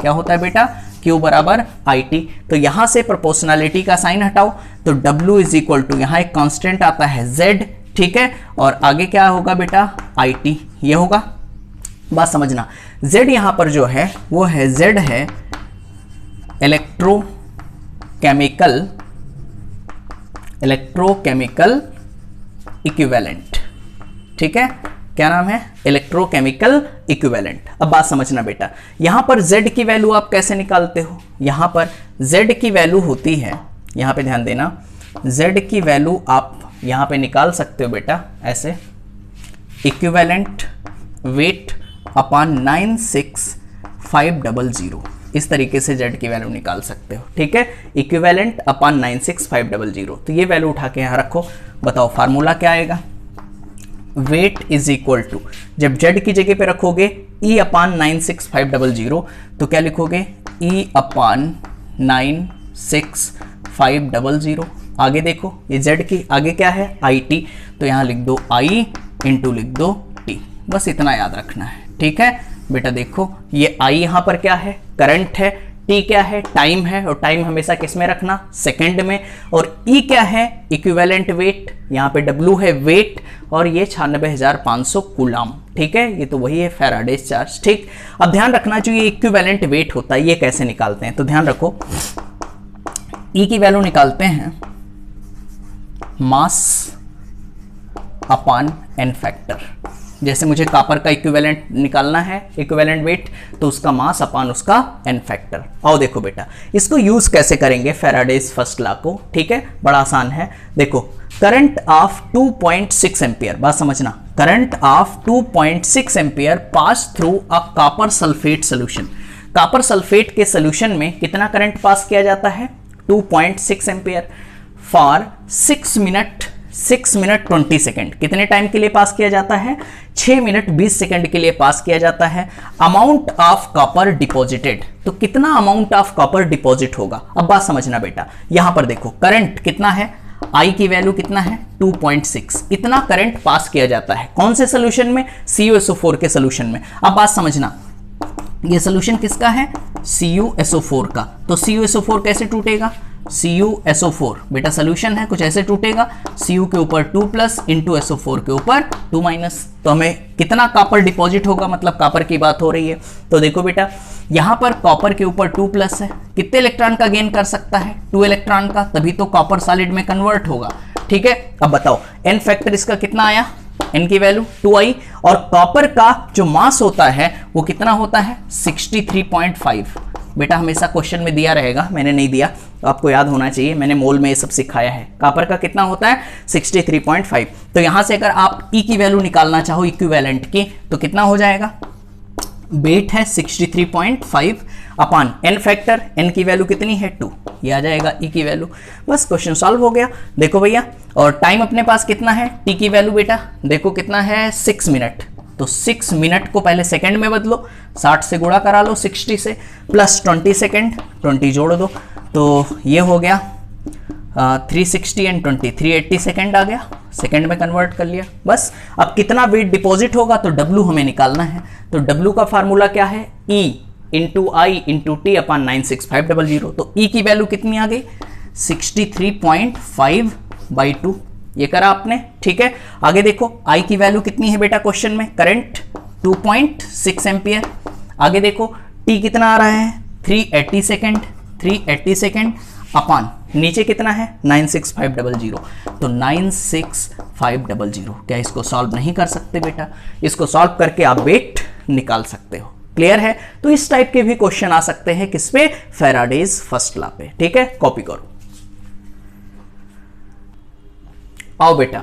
क्या होता है बेटा Q बराबर IT। तो यहां से प्रोपोर्शनलिटी का साइन हटाओ तो W इज इक्वल टू, यहां एक कांस्टेंट आता है Z, ठीक है, और आगे क्या होगा बेटा IT, ये होगा। बात समझना, Z यहां पर जो है वो है Z है इलेक्ट्रोकेमिकल इक्विवेलेंट, ठीक है, क्या नाम है इलेक्ट्रोकेमिकल इक्विवेलेंट। अब बात समझना बेटा, यहां पर Z की वैल्यू आप कैसे निकालते हो, यहां पर Z की वैल्यू होती है, यहां पे ध्यान देना, Z की वैल्यू आप यहां पे निकाल सकते हो बेटा ऐसे, इक्विवेलेंट वेट अपॉन 96500, इस तरीके से Z की वैल्यू निकाल सकते हो, ठीक है, इक्विवेलेंट अपॉन 96500। तो ये वैल्यू उठा के यहां रखो, बताओ फार्मूला क्या आएगा, वेट इज इक्वल टू, जब Z की जगह पे रखोगे E अपॉन 96500, तो क्या लिखोगे E अपॉन 96500। आगे देखो ये Z की आगे क्या है IT, तो यहां लिख दो I इंटू लिख दो T, बस इतना याद रखना है, ठीक है बेटा। देखो ये I यहां पर क्या है करंट है, T क्या है टाइम है, और टाइम हमेशा किस में रखना सेकंड में, और E क्या है इक्विवेलेंट वेट, यहाँ पे W है वेट, और ये 96,500 कूलम, ठीक है, ये तो वही है फैराडेज चार्ज, ठीक। अब ध्यान रखना जो ये इक्विवेलेंट वेट होता है ये कैसे निकालते हैं, तो ध्यान रखो E की वैल्यू निकालते हैं मास अपॉन n फैक्टर। जैसे मुझे कॉपर का इक्विवेलेंट निकालना है, इक्विवेलेंट वेट, तो उसका मास अपॉन उसका n फैक्टर। आओ देखो बेटा इसको यूज कैसे करेंगे फेराडेज फर्स्ट लॉ को, ठीक है, बड़ा आसान है। देखो करंट ऑफ 2.6 एम्पियर, बात समझना, current of 2.6 ampere pass through a copper sulphate solution. Copper sulphate के सोल्यूशन में कितना करंट पास किया जाता है 2.6 ampere for 6 minute 6 minute 20 second कितने टाइम के लिए पास किया जाता है? 6 मिनट 20 सेकेंड के लिए पास किया जाता है। अमाउंट ऑफ कॉपर डिपॉजिटेड, तो कितना अमाउंट ऑफ कॉपर डिपॉजिट होगा? अब बात समझना बेटा, यहां पर देखो करंट कितना है, I की वैल्यू कितना है 2.6, इतना करंट पास किया जाता है कौन से सोल्यूशन में? CuSO4 के सोल्यूशन में। अब बात समझना, ये सोल्यूशन किसका है? CuSO4 का। तो CuSO4 कैसे टूटेगा? CuSO4 बेटा सोल्यूशन है, कुछ ऐसे टूटेगा, Cu के ऊपर 2 प्लस इंटू SO4 के ऊपर 2 माइनस। तो हमें कितना कॉपर डिपॉजिट होगा, मतलब कॉपर की बात हो रही है। तो देखो बेटा यहां पर कॉपर के ऊपर 2 प्लस है, कितने इलेक्ट्रॉन का गेन कर सकता है? 2 इलेक्ट्रॉन का, तभी तो कॉपर सॉलिड में कन्वर्ट होगा। ठीक है, अब बताओ n फैक्टर इसका कितना आया? n की वैल्यू 2i, और कॉपर का जो मास होता है वो कितना होता है? 63.5। बेटा हमेशा क्वेश्चन में दिया रहेगा, मैंने नहीं दिया तो आपको याद होना चाहिए, मैंने मोल में ये सब सिखाया है। कॉपर का कितना होता है? 63.5। तो यहां से अगर आप E की वैल्यू निकालना चाहो इक्विवेलेंट की, तो कितना हो जाएगा? वेट है 63.5 अपॉन n फैक्टर, n की वैल्यू कितनी है 2, ये आ जाएगा E की वैल्यू। बस क्वेश्चन सॉल्व हो गया। देखो भैया, और टाइम अपने पास कितना है? T की वैल्यू बेटा देखो कितना है 6 मिनट, तो 6 मिनट को पहले सेकंड में बदलो, 60 से गुणा करा लो 60 से, प्लस 20 सेकंड, 20 जोड़ दो, तो ये हो गया 360 एंड 20 380 सेकंड आ गया, सेकंड में कन्वर्ट कर लिया। बस अब कितना वेट डिपॉजिट होगा, तो W हमें निकालना है। तो W का फार्मूला क्या है? E इंटू आई इंटू टी अपॉन 96500। तो E की वैल्यू कितनी आ गई? 63.5/2, ये करा आपने। ठीक है, आगे देखो I की वैल्यू कितनी है बेटा क्वेश्चन में? Current 2.6 ampere. आगे देखो T कितना आ रहा है? 380 सेकेंड अपॉन नीचे कितना है? 96500। तो 96500, क्या इसको सॉल्व नहीं कर सकते बेटा? इसको सॉल्व करके आप वेट निकाल सकते हो। क्लियर है? तो इस टाइप के भी क्वेश्चन आ सकते हैं किस पे? फैराडेज फर्स्ट लॉ पे। ठीक है, कॉपी करो। आओ बेटा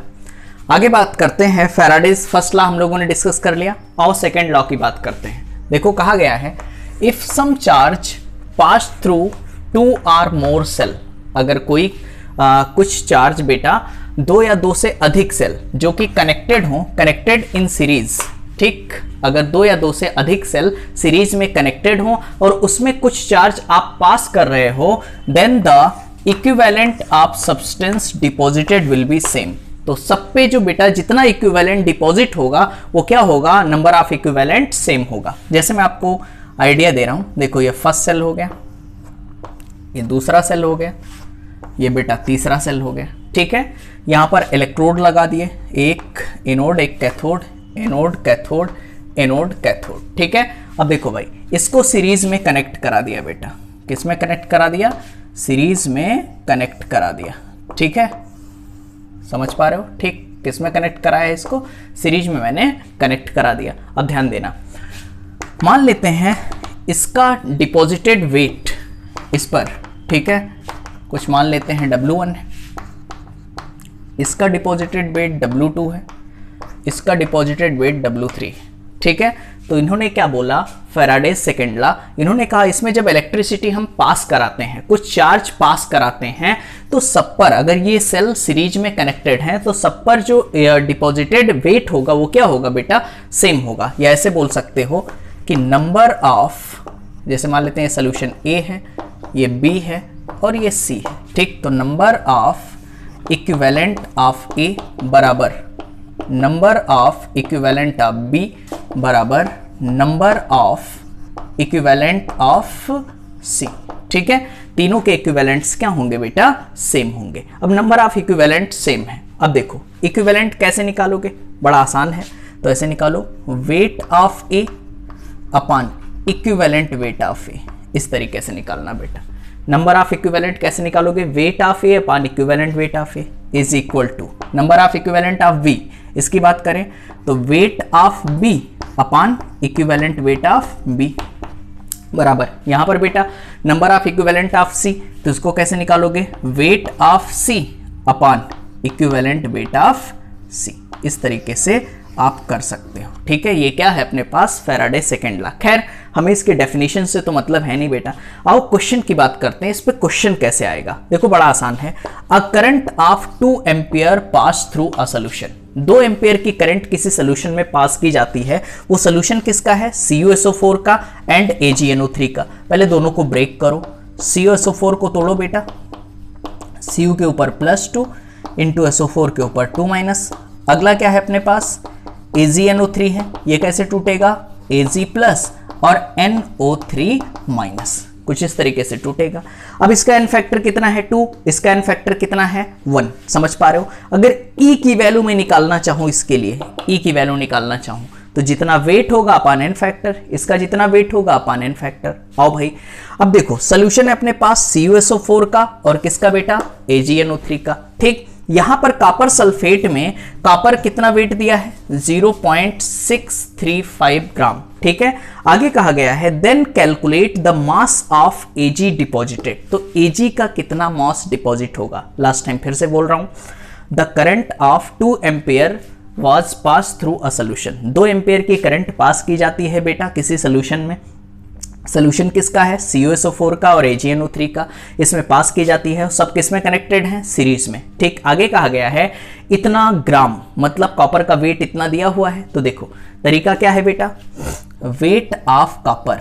आगे बात करते हैं। फैराडेज फर्स्ट लॉ हम लोगों ने डिस्कस कर लिया, आओ सेकेंड लॉ की बात करते हैं। देखो कहा गया है if some charge pass through 2 or more cell, अगर कोई कुछ चार्ज बेटा 2 या 2 से अधिक सेल जो कि कनेक्टेड हो, कनेक्टेड इन सीरीज, ठीक, अगर 2 या 2 से अधिक सेल सीरीज में कनेक्टेड हो और उसमें कुछ चार्ज आप पास कर रहे हो, then the equivalent of substance deposited will be same. तो सब पे जो बेटा जितना इक्विवेलेंट डिपॉजिट होगा वो क्या होगा? नंबर ऑफ इक्विवेलेंट सेम होगा। जैसे मैं आपको आइडिया दे रहा हूं, देखो ये फर्स्ट सेल हो गया, ये दूसरा सेल हो गया, ये बेटा तीसरा सेल हो गया। ठीक है, यहां पर इलेक्ट्रोड लगा दिए, एक एनोड एक cathode, anode cathode anode cathode. ठीक है, अब देखो भाई इसको सीरीज में कनेक्ट करा दिया बेटा, किस में कनेक्ट करा दिया? सीरीज में कनेक्ट करा दिया। ठीक है, समझ पा रहे हो? ठीक, किस में कनेक्ट कराया है? इसको सीरीज में मैंने कनेक्ट करा दिया। अब ध्यान देना, मान लेते हैं इसका डिपॉजिटेड वेट इस पर, ठीक है, कुछ मान लेते हैं W1 है, इसका डिपॉजिटेड वेट W2 है, इसका डिपॉजिटेड वेट W3। ठीक है, तो इन्होंने क्या बोला? फैराडेज सेकेंड लॉ, इन्होंने कहा इसमें जब इलेक्ट्रिसिटी हम पास कराते हैं, कुछ चार्ज पास कराते हैं, तो सब पर, अगर ये सेल सीरीज में कनेक्टेड हैं, तो सब पर जो डिपॉजिटेड वेट होगा वो क्या होगा बेटा? सेम होगा। या ऐसे बोल सकते हो कि नंबर ऑफ, जैसे मान लेते हैं सोल्यूशन A है, ये B है और ये C है। ठीक, तो number of equivalent of A बराबर number of equivalent of B बराबर number of equivalent of C। ठीक है, तीनों के इक्विवेलेंट्स क्या होंगे बेटा? सेम होंगे। अब नंबर ऑफ इक्विवेलेंट सेम है। अब देखो इक्विवेलेंट कैसे निकालोगे? बड़ा आसान है, तो ऐसे निकालो, wait of A upon equivalent weight of A, इस तरीके से निकालना बेटा। नंबर ऑफ इक्विवेलेंट कैसे निकालोगे? Weight of A upon equivalent weight of A is equal to number of equivalent of B। इसकी बात करें तो weight of B upon equivalent weight of B बराबर, यहां पर बेटा number of equivalent of C, तो इसको कैसे निकालोगे? Weight of C upon equivalent weight of C। इस तरीके से आप कर सकते हो। ठीक है, ये क्या है अपने पास फैराडे सेकेंड लॉ। खैर हमें इसके डेफिनेशन से तो मतलब है नहीं बेटा। आओ क्वेश्चन की बात करते हैं, इस पे क्वेश्चन कैसे आएगा। देखो बड़ा आसान है। A current of 2 ampere pass through a solution. 2 ampere की करंट किसी सोल्यूशन में पास की जाती है, वो सोल्यूशन किसका है, CuSO4 का एंड AgNO3 का। पहले दोनों को ब्रेक करो, CuSO4 को तोड़ो बेटा, Cu के ऊपर +2 इंटू SO4 के ऊपर 2-। अगला क्या है अपने पास, AgNO3 है, ये कैसे टूटेगा, Ag प्लस और NO3 माइनस, कुछ इस तरीके से टूटेगा। अब इसका एन फैक्टर कितना है 2, इसका एन फैक्टर कितना है 1, समझ पा रहे हो। अगर E की वैल्यू मैं निकालना चाहूं, इसके लिए E की वैल्यू निकालना चाहूं तो जितना वेट होगा अपान एन फैक्टर, इसका जितना वेट होगा अपान एन फैक्टर। आओ भाई अब देखो सोल्यूशन है अपने पास CuSO4 का और किसका बेटा, AgNO3 का। ठीक, यहां पर कॉपर सल्फेट में कॉपर कितना वेट दिया है 0.635 ग्राम। ठीक है, आगे कहा गया है then calculate the mass of Ag deposited. तो Ag का कितना मास डिपॉजिट होगा, लास्ट टाइम फिर से बोल रहा हूं, the current of 2 ampere was pass through a solution. 2 ampere की करंट पास की जाती है बेटा किसी सोल्यूशन में। सोल्यूशन किसका है, CuSO4 का और AgNO3 का, इसमें पास की जाती है। सब किस में कनेक्टेड हैं, सीरीज में। ठीक, आगे कहा गया है इतना ग्राम, मतलब कॉपर का वेट इतना दिया हुआ है। तो देखो तरीका क्या है बेटा, weight of copper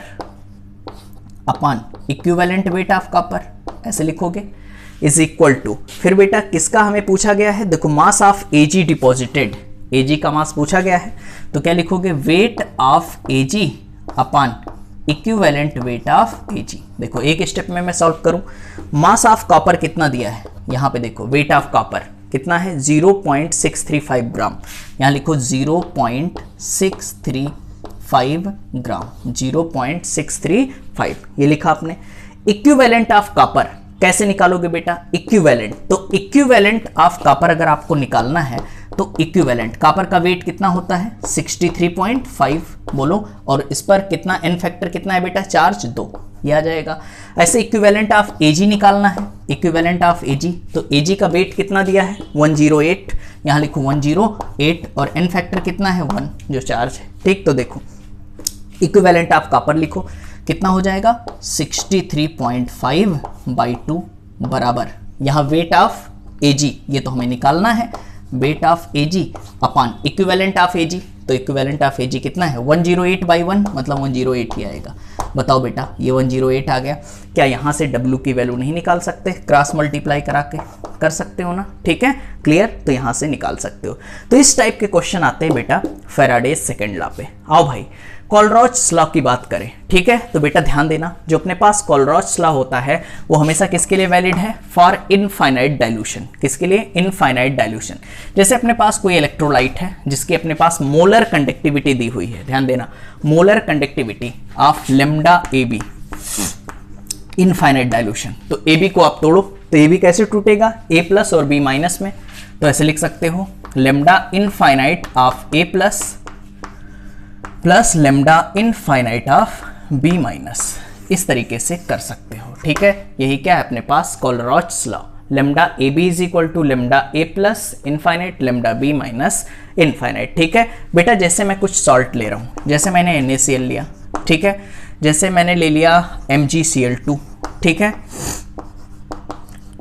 upon equivalent weight of copper, ऐसे लिखोगे, इज इक्वल टू, फिर बेटा किसका हमें पूछा गया है, देखो मास ऑफ Ag डिपॉजिटेड, Ag का मास पूछा गया है, तो क्या लिखोगे, weight of Ag upon equivalent weight of Ag। देखो एक स्टेप में मैं सॉल्व करूं, मास ऑफ कॉपर कितना दिया है, यहां पे देखो वेट ऑफ कॉपर कितना है 0.635 ग्राम, यहां लिखो 0.635 ग्राम, 0.635 ये लिखा आपने। इक्विवेलेंट ऑफ कॉपर कैसे निकालोगे बेटा, इक्विवेलेंट, तो इक्विवेलेंट ऑफ कॉपर अगर आपको निकालना है तो इक्विवेलेंट कॉपर का वेट कितना होता है 63.5 बोलो, और इस पर कितना एन फैक्टर कितना है बेटा, चार्ज 2, ये आ जाएगा। ऐसे इक्विवेलेंट ऑफ Ag निकालना है, इक्विवेलेंट ऑफ Ag, तो Ag का वेट कितना दिया है 108, यहाँ लिखो 108 और एन फैक्टर कितना है 1 जो चार्ज है। ठीक, तो देखो इक्विवेलेंट ऑफ कॉपर लिखो कितना हो जाएगा 63.5/2 बराबर, यहाँ वेट ऑफ Ag ये तो हमें निकालना है, weight of Ag upon equivalent of Ag, तो इक्विवेलेंट ऑफ Ag कितना है 108/1, मतलब 108 ही आएगा। बताओ बेटा ये 108 आ गया, क्या यहाँ से W की वैल्यू नहीं निकाल सकते, क्रॉस मल्टीप्लाई करा के कर सकते हो ना। ठीक है, क्लियर, तो यहाँ से निकाल सकते हो। तो इस टाइप के क्वेश्चन आते हैं बेटा फैराडे सेकेंड लॉ पे। आओ भाई कोलरॉच लॉ की बात करें। ठीक है, तो बेटा ध्यान देना, जो अपने पास कोलरॉच लॉ होता है वो हमेशा किसके लिए वैलिड है, फॉर इनफाइनाइट डाइल्यूशन। किसके लिए, इनफाइनाइट डाइल्यूशन। जैसे अपने पास कोई इलेक्ट्रोलाइट है जिसकी अपने पास मोलर कंडक्टिविटी दी हुई है, ध्यान देना, molar conductivity of lambda AB, infinite dilution. तो AB को आप तोड़ो तो AB कैसे टूटेगा, A प्लस और B माइनस में, तो ऐसे लिख सकते हो lambda infinite of A plus plus lambda infinite of B minus, इस तरीके से कर सकते हो। ठीक है, यही क्या है अपने पास Kohlrausch law, lambda AB is equal to lambda A plus infinite lambda B minus infinite. ठीक है बेटा, जैसे मैं कुछ सॉल्ट ले रहा हूँ, जैसे मैंने NaCl लिया, ठीक है, जैसे मैंने ले लिया MgCl2, ठीक है,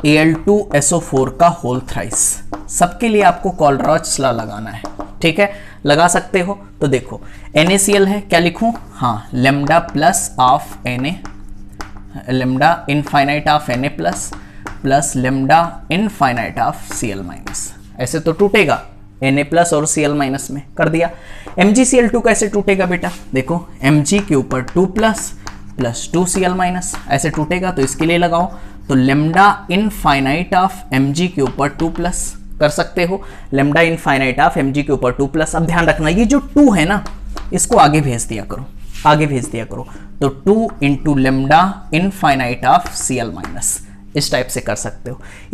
Al2SO4 का होल थ्राइस, सबके लिए आपको कोलरॉच लॉ लगाना है। ठीक है, लगा सकते हो। तो देखो NaCl है, क्या लिखूं, हाँ lambda plus of Na, lambda infinite of Na plus plus lambda infinite of Cl minus, ऐसे तो टूटेगा Na प्लस और Cl माइनस में कर दिया। MgCl2 कैसे टूटेगा बेटा, देखो Mg के ऊपर 2 प्लस प्लस 2 Cl माइनस, ऐसे टूटेगा, तो इसके लिए लगाओ, तो लैम्डा इनफाइनाइट ऑफ Mg के ऊपर 2 प्लस कर सकते हो, लैम्डा इनफाइनाइट ऑफ Mg के ऊपर 2 प्लस। अब ध्यान रखना ये जो 2 है ना, इसको आगे भेज दिया करो, आगे भेज दिया करो, तो 2 into lambda infinite of Cl minus, इस टाइप से कर सकते हो।